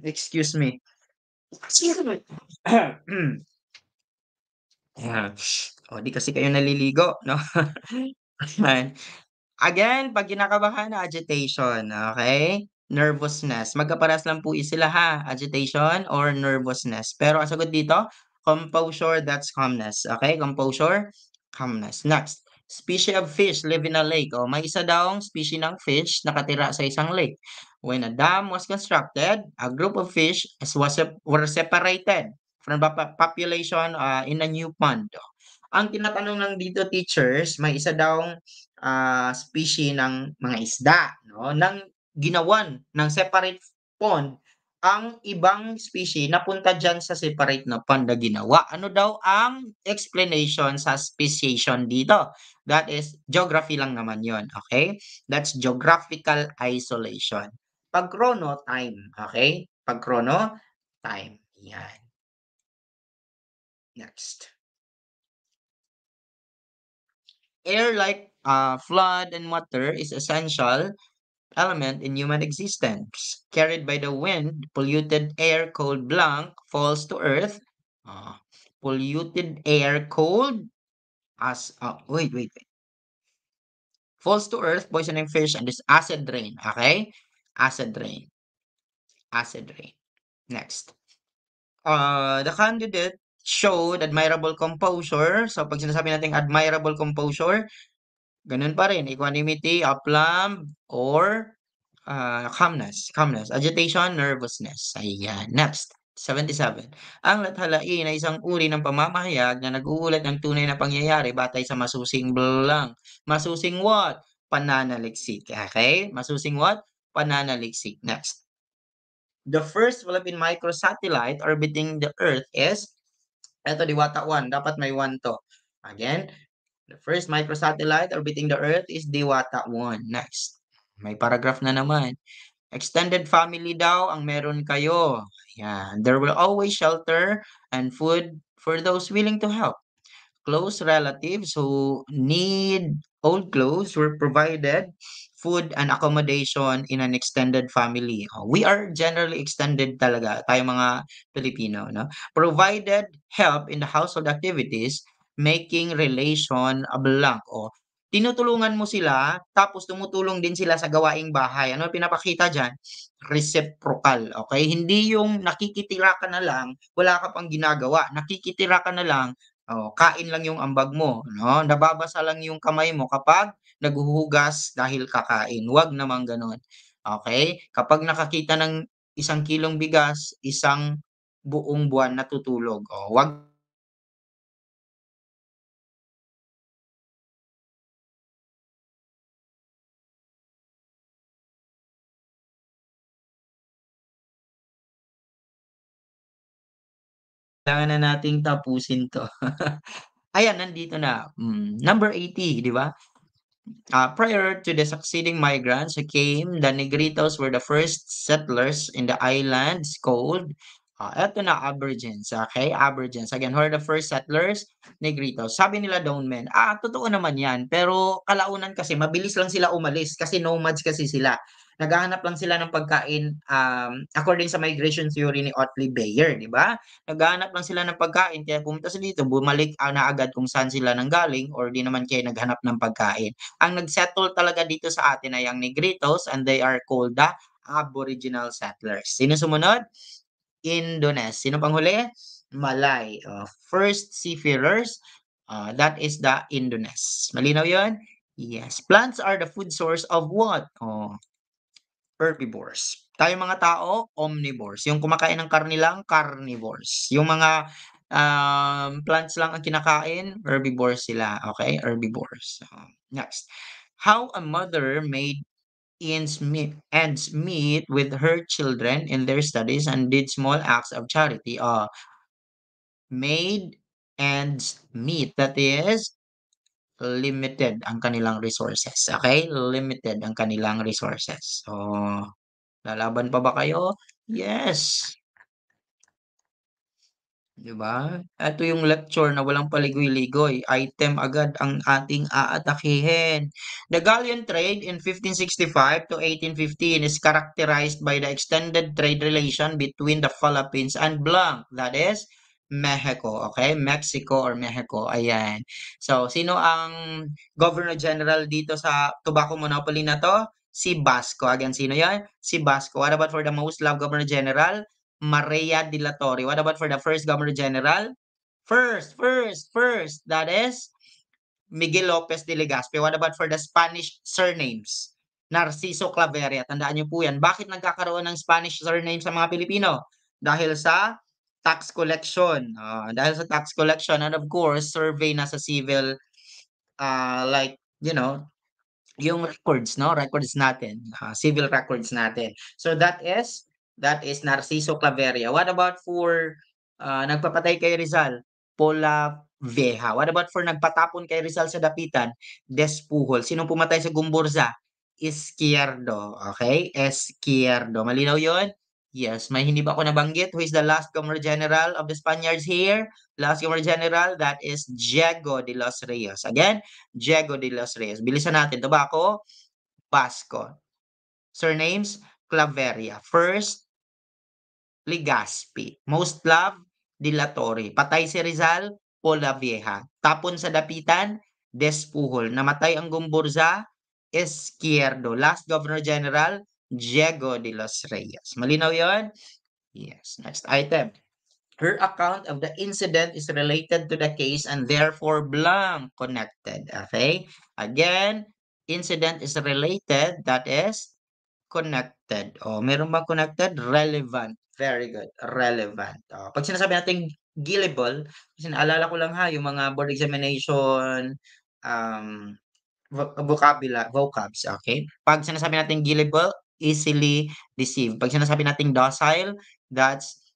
Excuse me. Ayan. O, di kasi kayo naliligo, no? Ayan. Again, 'pag kinakabahan, agitation, okay? Nervousness, magkaparehas lang po sila ha, agitation or nervousness. Pero ang sagot dito, composure, that's calmness, okay? Composure, calmness. Next, species of fish live in a lake. O, may isa daw species ng fish nakatira sa isang lake. When a dam was constructed, a group of fish were separated from the population in a new pond. Ang tinatanong lang dito, teachers, may isa daw species ng mga isda, no, nang ginawan ng separate pond ang ibang species napunta diyan sa separate na pond na ginawa. Ano daw ang explanation sa speciation dito? That is geography lang naman 'yon, okay? That's geographical isolation. Pag chrono, time. Okay? Pag chrono, time. Yan. Next. Air like flood and water is essential element in human existence. Carried by the wind, polluted air cold blank falls to earth. Uh, polluted air cold as wait. Falls to earth, poisoning fish, and this acid rain. Okay? Acid rain. Acid rain. Next. The candidate showed admirable composure. So, pag sinasabi natin admirable composure, ganun pa rin. Equanimity, aplomb, or calmness. Calmness. Agitation, nervousness. Ayan. Next. 77. Ang lathalain ay isang uri ng pamamahayag na nag-uulat ng tunay na pangyayari batay sa masusing blank. Masusing what? Pananaliksik. Okay? Masusing what? Pananaliksik. Next. The first Philippine microsatellite orbiting the Earth is, eto Diwata 1, dapat may 1 to. Again, the first microsatellite orbiting the Earth is Diwata 1. Next. May paragraph na naman. Extended family daw ang meron kayo. Yan. There will always shelter and food for those willing to help. Close relatives who need old clothes were provided food and accommodation in an extended family. We are generally extended talaga, tayo mga Pilipino, no? Provided help in the household activities, making relation a blank. Tinutulungan mo sila, tapos tumutulong din sila sa gawaing bahay. Ano pinapakita dyan? Reciprocal, okay? Hindi yung nakikitira ka na lang, wala ka pang ginagawa. Nakikitira ka na lang, kain lang yung ambag mo, no? Nababasa lang yung kamay mo kapag naghuhugas dahil kakain. Huwag naman gano'n. Okay? Kapag nakakita ng 1 kilong bigas, isang buong buwan natutulog. Huwag kailangan na nating tapusin 'to. Ayan, nandito na. Number 80, di ba? Prior to the succeeding migrants who came, the Negritos were the first settlers in the islands called, eto na, Aborigines. Okay, Aborigines. Again, who are the first settlers? Negritos. Sabi nila down men. Totoo naman yan. Pero kalaunan kasi, mabilis lang sila umalis kasi nomads kasi sila. Naghahanap lang sila ng pagkain according sa migration theory ni Otley Beyer, di ba? Naghahanap lang sila ng pagkain kaya pumunta sila dito, bumalik na agad kung saan sila nanggaling or di naman kaya naghanap ng pagkain. Ang nagsettle talaga dito sa atin ay ang Negritos and they are called the Aboriginal settlers. Sino sumunod? Indones. Sino pang huli? Malay. First seafarers, that is the Indones. Malinaw yon? Yes. Plants are the food source of what? Herbivores. Tayong mga tao, omnivores. Yung kumakain ng karne lang, carnivores. Yung mga plants lang ang kinakain, herbivores sila. Okay? Herbivores. Next. How a mother made ends meet with her children in their studies and did small acts of charity. Made ends meet. That is limited ang kanilang resources. Okay? Limited ang kanilang resources. So, lalaban pa ba kayo? Yes. 'Di ba? Ito yung lecture na walang paligoy-ligoy, item agad ang ating aatakihin. The galleon trade in 1565 to 1815 is characterized by the extended trade relation between the Philippines and blank, that is Mexico, okay? Mexico or Mexico, ayan. So, sino ang Governor General dito sa tobacco monopoly na 'to? Si Basco. Again, sino 'yan? Si Basco. What about for the most loved Governor General? Maria de la Torre. What about for the first Governor General? First. That is Miguel Lopez de Legazpi. What about for the Spanish surnames? Narciso Claveria. Tandaan niyo po yan. Bakit nagkakaroon ng Spanish surnames sa mga Pilipino? Dahil sa tax collection. Dahil sa tax collection and of course, survey na sa civil like, yung records, no? Records natin, civil records natin. So that is Narciso Claveria. What about for nagpapatay kay Rizal? Pola Veja. What about for nagpatapon kay Rizal sa Dapitan? Des Puhol. Sinong pumatay sa Gumburza? Izquierdo. Okay? Izquierdo. Malinaw yon? Yes. May hindi ba ako nabanggit? Who is the last Governor General of the Spaniards here? Last Governor General, that is Diego de los Rios. Again, Diego de los Rios. Bilisan natin. Ito ba ako? Basco. Surnames, Claveria. First, Legazpi. Most loved, De la Torre. Patay si Rizal, Polavieja. Tapon sa dapitan, Despuhol. Namatay ang Gumburza, Izquierdo. Last Governor General, Diego de los Reyes. Malinaw yon? Yes. Next item. Her account of the incident is related to the case and therefore blank connected. Okay? Again, incident is related, that is connected. Oh, meron bang connected? Relevant. Very good. Relevant. Oh, pag sinasabi natin gillable, kasi naalala ko lang ha, yung mga board examination um, vocabs, okay? Pag sinasabi natin gillable, easily deceived. Pag sinasabi natin docile, that's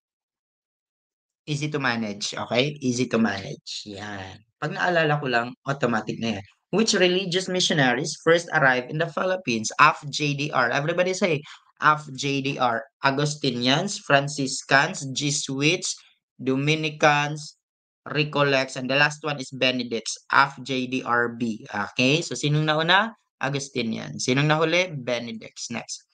easy to manage, okay? Easy to manage. Yan. Pag naalala ko lang, automatic na yan. Which religious missionaries first arrived in the Philippines? AFJDR. Everybody say AFJDR. Augustinians, Franciscans, Jesuits, Dominicans, Recollects, and the last one is Benedicts. AFJDRB. Okay? So, sinong nauna? Augustinians. Sinong nahuli? Benedicts. Next.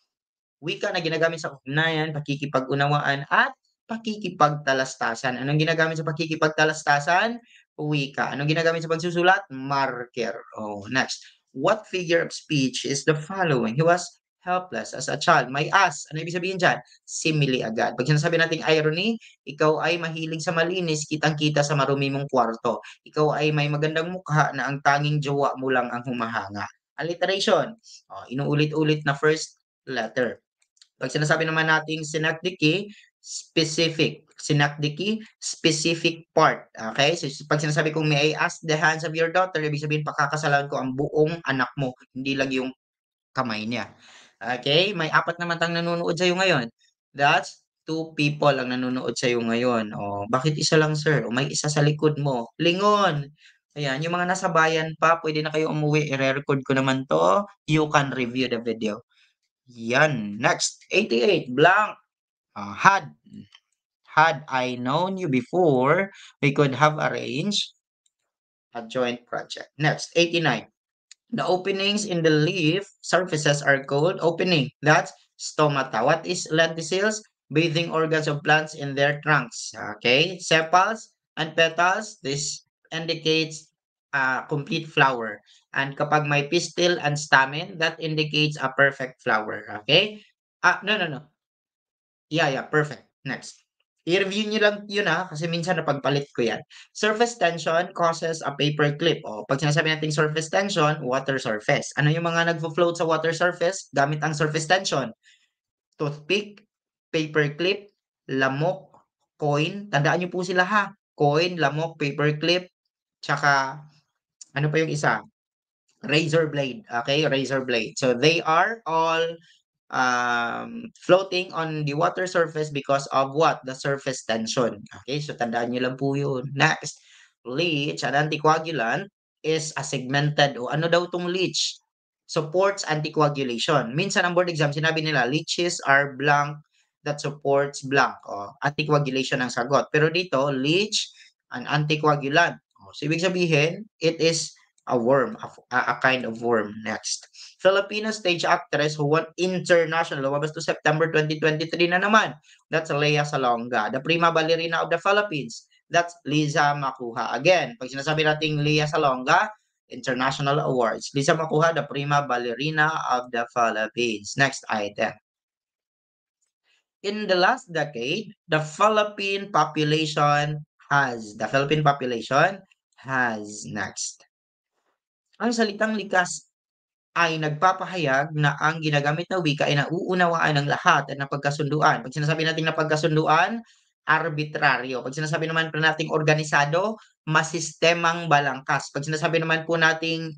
Wika na ginagamit sa ugnayan, pakikipag-unawaan, at pakikipagtalastasan. Anong ginagamit sa pakikipagtalastasan? Wika. Anong ginagamit sa pagsusulat? Marker. Oh, next. What figure of speech is the following? He was helpless as a child. May as. Ano ibig sabihin dyan? Simile agad. Pag sinasabi nating irony, ikaw ay mahilig sa malinis, kitang-kita sa marumi mong kwarto. Ikaw ay may magandang mukha na ang tanging jowa mo lang ang humahanga. Alliteration. Oh, inuulit-ulit na first letter. Pag sinasabi naman nating synecdoche, specific. Synecdoche, specific part. Okay? So, pag sinasabi kong may I ask the hands of your daughter, ibig sabihin pakakasalan ko ang buong anak mo, hindi lang yung kamay niya. Okay? May apat na matang nanonood sa'yo ngayon. That's two people ang nanonood sa'yo ngayon. O, bakit isa lang, sir? O, may isa sa likod mo. Lingon! Ayan, yung mga nasa bayan pa, pwede na kayo umuwi. I-record ko naman to. You can review the video. Yan. Next, 88, blank. Had I known you before, we could have arranged a joint project. Next, 89. The openings in the leaf surfaces are called opening. That's stomata. What is lenticels? Breathing organs of plants in their trunks. Okay. Sepals and petals. This indicates a complete flower. And kapag may pistil and stamen, that indicates a perfect flower. Okay. No. Yeah, perfect. Next. I-review nyo lang yun kasi minsan napagpalit ko yan. Surface tension causes a paper clip. O, pag sinasabi natin surface tension, water surface. Ano yung mga nagfo-float sa water surface gamit ang surface tension? Toothpick, paper clip, lamok, coin. Tandaan nyo po sila ha. Coin, lamok, paper clip, tsaka ano pa yung isa? Razor blade. Okay, razor blade. So they are all floating on the water surface because of what? The surface tension. Okay, so tandaan nyo lang po yun. Next, leech, an anticoagulant, is a segmented, o ano daw tong leech? Supports anticoagulation. Minsan ang board exam, sinabi nila, leeches are blank that supports blank. O, anticoagulation ang sagot. Pero dito, leech, an anticoagulant. O, so, ibig sabihin, it is a worm, a kind of worm. Next. Filipino stage actress who won international, lumabas to September 2023 na naman. That's Lea Salonga, the prima ballerina of the Philippines. That's Liza Macuja. Again, pag sinasabi nating Lea Salonga, international awards. Liza Macuja, the prima ballerina of the Philippines. Next item. In the last decade, the Philippine population has next. Ang salitang likas ay nagpapahayag na ang ginagamit na wika ay nauunawaan ng lahat at napagkasunduan. Pag sinasabi natin napagkasunduan, arbitraryo. Pag sinasabi naman po nating organisado, masistemang balangkas. Pag sinasabi naman po nating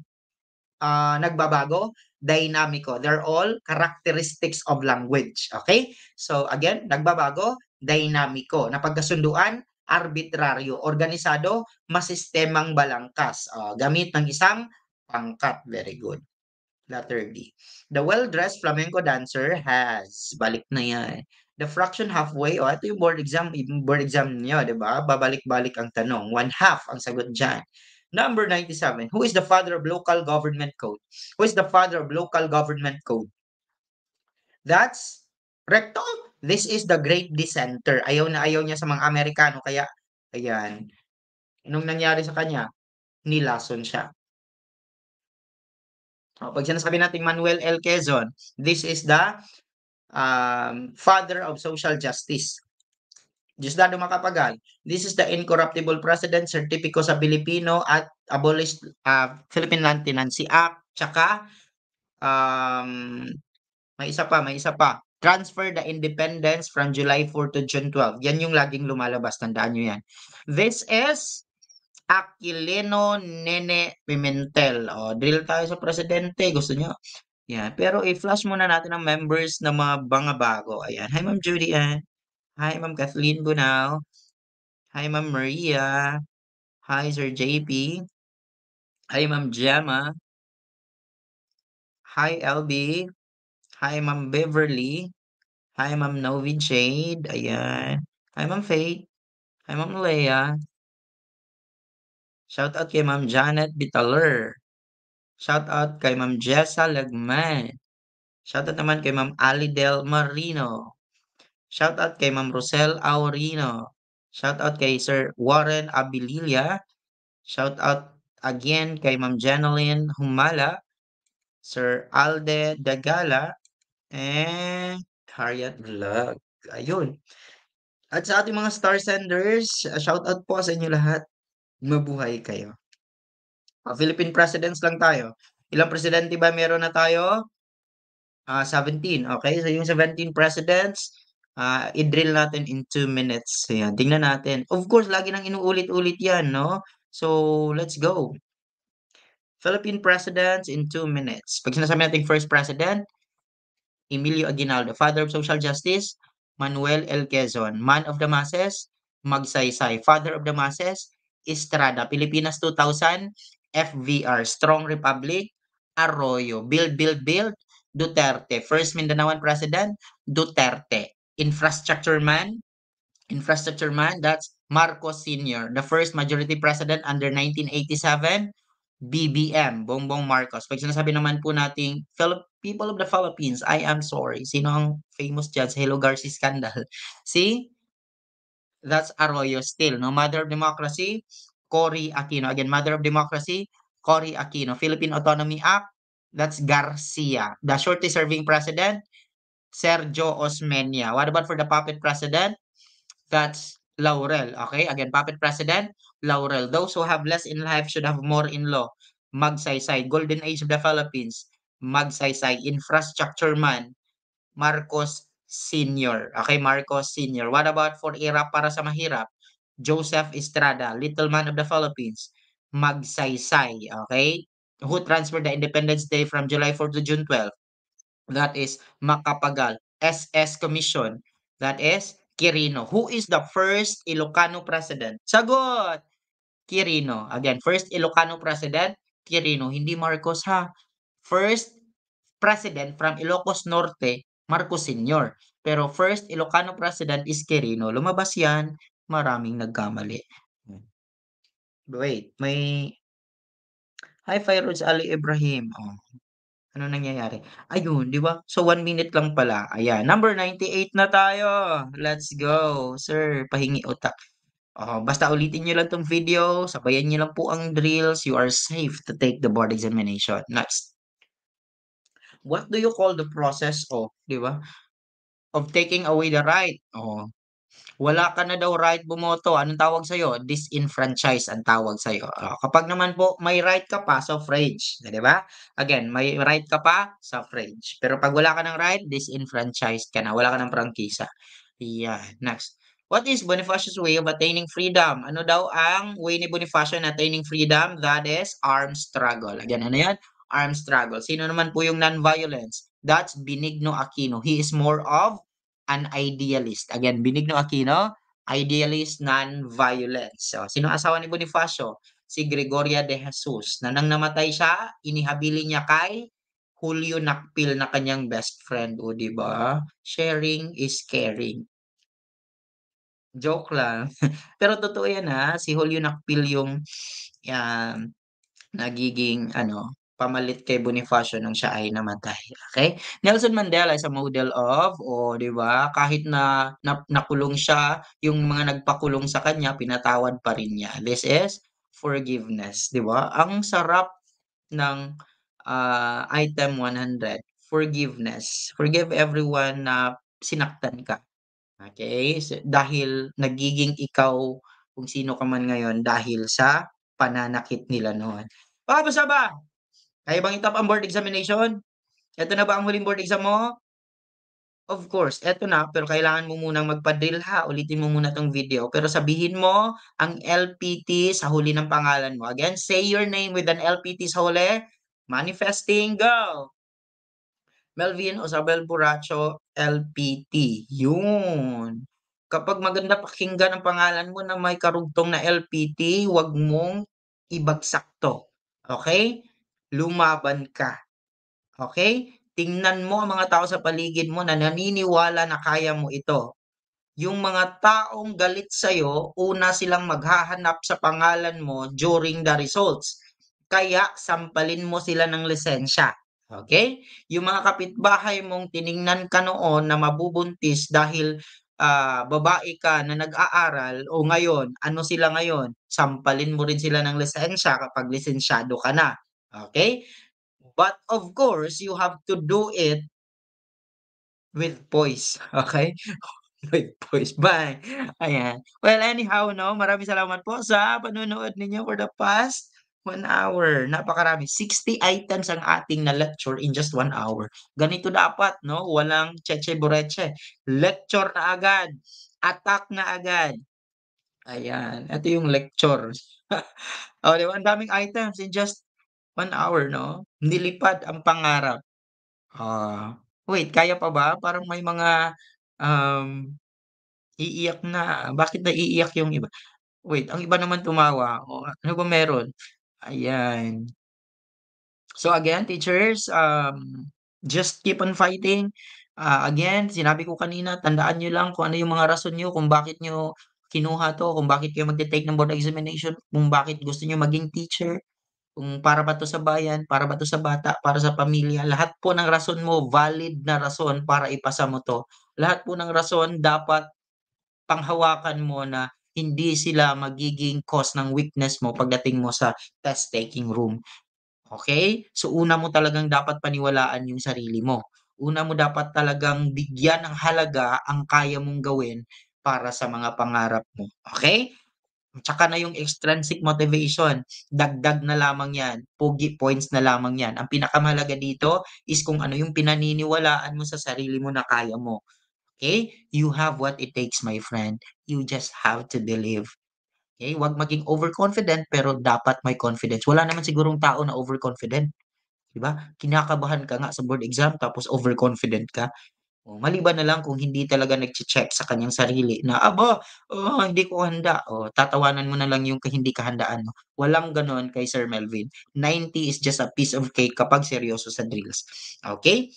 nagbabago, dynamico. They're all characteristics of language. Okay? So again, nagbabago, dynamico. Napagkasunduan, arbitraryo. Organisado, masistemang balangkas. Gamit ng isang pangkat. Very good. Letter D. The well-dressed flamenco dancer has, balik na yan. The fraction halfway, ito yung board exam niyo, di ba? Babalik-balik ang tanong. One half ang sagot dyan. Number 97. Who is the father of local government code? Who is the father of local government code? That's recto. This is the great dissenter. Ayaw na ayaw niya sa mga Amerikano. Kaya, ayan. Anong nangyari sa kanya? Nilason siya. Pag sinasabi natin Manuel L. Quezon, this is the father of social justice. Diosdado Macapagal, this is the incorruptible president, sertipiko sa Pilipino at abolished Philippine Land Tenancy Act, tsaka may isa pa. Transfer the independence from July 4 to June 12. Yan yung laging lumalabas. Tandaan nyo yan. This is Aquilino Nene Pimentel. Drill tayo sa presidente. Gusto nyo? Yan. Pero i-flash muna natin ang members na mga bago. Ayan. Hi, Ma'am Judy Ann. Hi, Ma'am Kathleen Bunao. Hi, Ma'am Maria. Hi, Sir JP. Hi, Ma'am Gemma. Hi, LB. Hi, Ma'am Beverly. Hi, Ma'am Novi Jade. Ayan. Hi, Ma'am Faith. Hi, Ma'am Leah. Shout out kay Ma'am Janet Bitaler. Shout out kay Ma'am Jessa Lagman. Shout out naman kay Ma'am Ali Del Marino. Shout out kay Ma'am Rosel Aurino. Shout out kay Sir Warren Abililia. Shout out again kay Ma'am Janeline Humala, Sir Alde Dagala, and Harriet Vlog. Ayun. At sa ating mga star senders, shout out po sa inyo lahat. Mabuhay kayo. Philippine presidents lang tayo. Ilang presidente ba meron na tayo? 17. Okay, so yung 17 presidents, i-drill natin in 2 minutes. Ayan, tingnan natin. Of course, lagi nang inuulit-ulit yan, no? So, let's go. Philippine presidents in 2 minutes. Pag sinasabi natin first president, Emilio Aguinaldo. Father of social justice, Manuel L. Quezon. Man of the masses, Magsaysay. Father of the masses, Estrada. Pilipinas 2000, FVR. Strong Republic, Arroyo. Build, build, build, Duterte. First Mindanaoan president, Duterte. Infrastructure man, that's Marcos Sr. The first majority president under 1987, BBM, Bongbong Marcos. Pag sinasabi naman po nating people of the Philippines, I am sorry. Sino ang famous judge sa Hello Garcia scandal? See? That's Arroyo still. No? Mother of Democracy, Cory Aquino. Again, Mother of Democracy, Cory Aquino. Philippine Autonomy Act, that's Garcia. The shortest serving president, Sergio Osmeña. What about for the puppet president? That's Laurel. Okay, again, puppet president, Laurel. Those who have less in life should have more in law. Magsaysay. Golden age of the Philippines. Magsaysay. Infrastructure man, Marcos Sr. Okay, Marcos Sr. What about for Irap para sa mahirap? Joseph Estrada. Little man of the Philippines. Magsaysay. Okay, who transferred the Independence Day from July 4 to June 12? That is Macapagal. SS Commission. That is Quirino. Who is the first Ilocano president? Sagot! Quirino. Again, first Ilocano president, Quirino. Hindi Marcos ha. First president from Ilocos Norte, Marcos Sr. Pero first Ilocano president is Quirino. Lumabas yan. Maraming nagkamali. Wait, may... Hi, Fairuz Ali Ibrahim. Ano nangyayari? Ayun, 'di ba? So 1 minute lang pala. Ayan, number 98 na tayo. Let's go. Sir, pahingi utak. Basta ulitin niyo lang 'tong video, sabayan niyo lang po ang drills. You are safe to take the board examination. Next. What do you call the process of, 'di ba? Of taking away the right. Wala ka na daw right bumoto. Anong tawag sa'yo? Disenfranchise ang tawag sa'yo. Kapag naman po may right ka pa, suffrage. Di ba? Again, may right ka pa, suffrage. Pero pag wala ka ng right, disenfranchised ka na. Wala ka ng prangkisa. Yeah. Next. What is Bonifacio's way of attaining freedom? Ano daw ang way ni Bonifacio na attaining freedom? That is armed struggle. Again, ano yan? Armed struggle. Sino naman po yung non-violence? That's Benigno Aquino. He is more of an idealist. Again, Benigno Aquino, idealist, non-violence. So, sino asawa ni Bonifacio? Si Gregoria de Jesus. Na nang namatay siya, inihabili niya kay Julio Nakpil na kanyang best friend, o 'di ba? Sharing is caring. Joke lang. Pero totoo 'yan, si Julio Nakpil yung, yan, nagiging ano, pamalit kay Bonifacio nung siya ay namatay, okey? Nelson Mandela is a model of, oh, 'di ba, kahit na nakulong siya, yung mga nagpakulong sa kanya pinatawad pa rin niya. This is forgiveness, 'di ba? Ang sarap ng, item 100, forgiveness. Forgive everyone na sinaktan ka, okey? Dahil nagiging ikaw kung sino ka man ngayon dahil sa pananakit nila noon. Kamusta ba? Kaya bang i-top ang board examination? Eto na ba ang huling board exam mo? Of course, eto na, pero kailangan mo munang magpa-drill ulitin mo muna 'tong video, pero sabihin mo ang LPT sa huli ng pangalan mo. Again, say your name with an LPT sa huli. Manifesting, go! Melvin Osabel Buracho, LPT, yun. Kapag maganda pakinggan ang pangalan mo na may karugtong na LPT, 'wag mong ibagsak 'to, okey? Lumaban ka. Okay? Tingnan mo ang mga tao sa paligid mo na naniniwala na kaya mo ito. Yung mga taong galit sa'yo, una silang maghahanap sa pangalan mo during the results. Kaya sampalin mo sila ng lisensya. Okay? Yung mga kapitbahay mong tiningnan ka noon na mabubuntis dahil babae ka na nag-aaral o ngayon, ano sila ngayon? Sampalin mo rin sila ng lisensya kapag lisensyado ka na. Okay? But of course, you have to do it with poise, okay? With poise, bye. Ayan. Well, anyhow 'no, maraming salamat po sa panonood ninyo for the past 1 hour. Napakarami, 60 items ang ating na-lecture in just 1 hour. Ganito dapat 'no, walang tsetsa-buretsa. Lecture na agad, attack na agad. Ayan, ito yung lecture. Oh, 'di ba ang daming items in just 1 hour 'no? Nilipad ang pangarap. Wait, kaya pa ba? Parang may mga, um, iiyak na. Bakit naiiyak yung iba? Wait, ang iba naman tumawa. O ano ba meron? Ayan. So again, teachers, just keep on fighting. Again, sinabi ko kanina, tandaan niyo lang kung ano yung mga rason niyo kung bakit niyo kinuha 'to, kung bakit kayo magte-take ng board examination, kung bakit gusto niyo maging teacher. Kung para ba 'to sa bayan, para ba 'to sa bata, para sa pamilya, lahat po ng rason mo valid na rason para ipasa mo 'to. Lahat po ng rason dapat panghawakan mo na hindi sila magiging cause ng weakness mo pagdating mo sa test taking room, okey? So, una mo talagang dapat paniwalaan yung sarili mo. Una mo dapat talagang bigyan ng halaga ang kaya mong gawin para sa mga pangarap mo, okey? Tsaka na yung extrinsic motivation, dagdag na lamang 'yan, pogi points na lamang 'yan. Ang pinakamahalaga dito is kung ano yung pinaniniwalaan mo sa sarili mo na kaya mo, okay? You have what it takes, my friend. You just have to believe, okay? Huwag maging overconfident pero dapat may confidence. Wala naman sigurong tao na overconfident, 'di ba? Kinakabahan ka nga sa board exam tapos overconfident ka. Oh, maliban na lang kung hindi talaga nagche-check sa kanyang sarili na, "Aba, hindi ko handa." Oh, tatawanan mo na lang yung hindi kahandaan mo. Walang gano'n kay Sir Melvin. 90 is just a piece of cake kapag seryoso sa drills. Okay.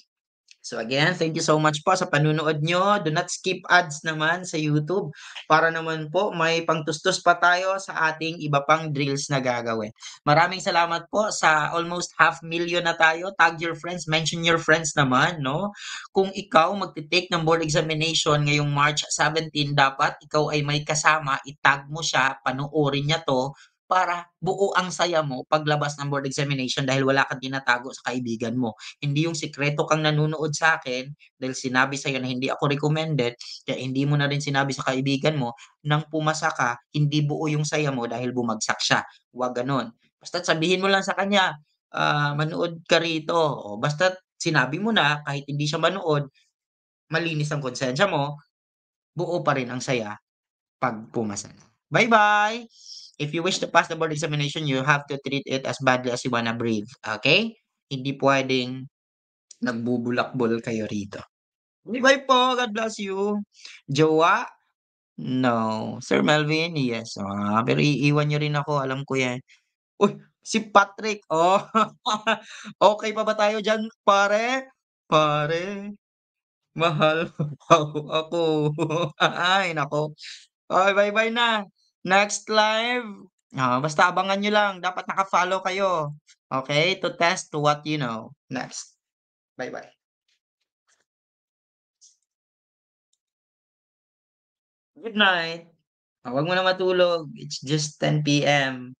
So again, thank you so much po sa panunood nyo. Do not skip ads naman sa YouTube para naman po may pangtustos pa tayo sa ating iba pang drills na gagawin. Maraming salamat po sa almost 500,000 na tayo. Tag your friends, mention your friends naman, no? Kung ikaw magte-take ng board examination ngayong March 17, dapat ikaw ay may kasama, itag mo siya, panoorin niya 'to para buo ang saya mo paglabas ng board examination dahil wala kang tinatago sa kaibigan mo. Hindi yung sikreto kang nanonood sa akin dahil sinabi sa'yo na hindi ako recommended, kaya hindi mo na rin sinabi sa kaibigan mo, nang pumasa ka, hindi buo yung saya mo dahil bumagsak siya. Huwag gano'n. Basta't sabihin mo lang sa kanya, "Manood ka rito." O basta't sinabi mo na kahit hindi siya manood, malinis ang konsensya mo, buo pa rin ang saya 'pag pumasa na. Bye-bye! If you wish to pass the board examination, you have to treat it as badly as you wanna breathe, okay? Hindi puwedeng nagbubulakbol kayo rito. Bye po, God bless you. Jowa? No. Sir Melvin? Yes. Pero iiwan niyo rin ako, alam ko 'yan. Uy! Si Patrick, oh. Okey pa ba tayo diyan pare? Pare, mahal mo ako. Ay naku. Okey, bye-bye na. Next live, basta abangan niyo lang dapat naka-follow kayo, okey, to test what you know. Next, bye-bye. Good night. Wag mo na matulog, it's just 10 PM.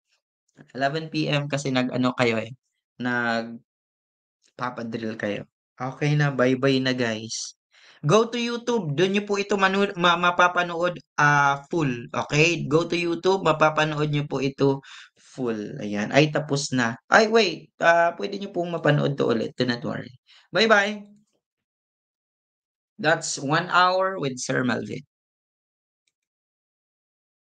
11 PM kasi nag-ano kayo, eh, nagpapa-drill kayo. Okey na, bye-bye na guys. Go to YouTube, dun niyo po ito mapapanood, full, okey? Go to YouTube, mapapanood niyo po ito full, ayan. Ay tapos na. Ay wait, puwede niyo pong mapanood 'to ulit, do not worry. Bye-bye. That's 1 hour with Sir Melvin.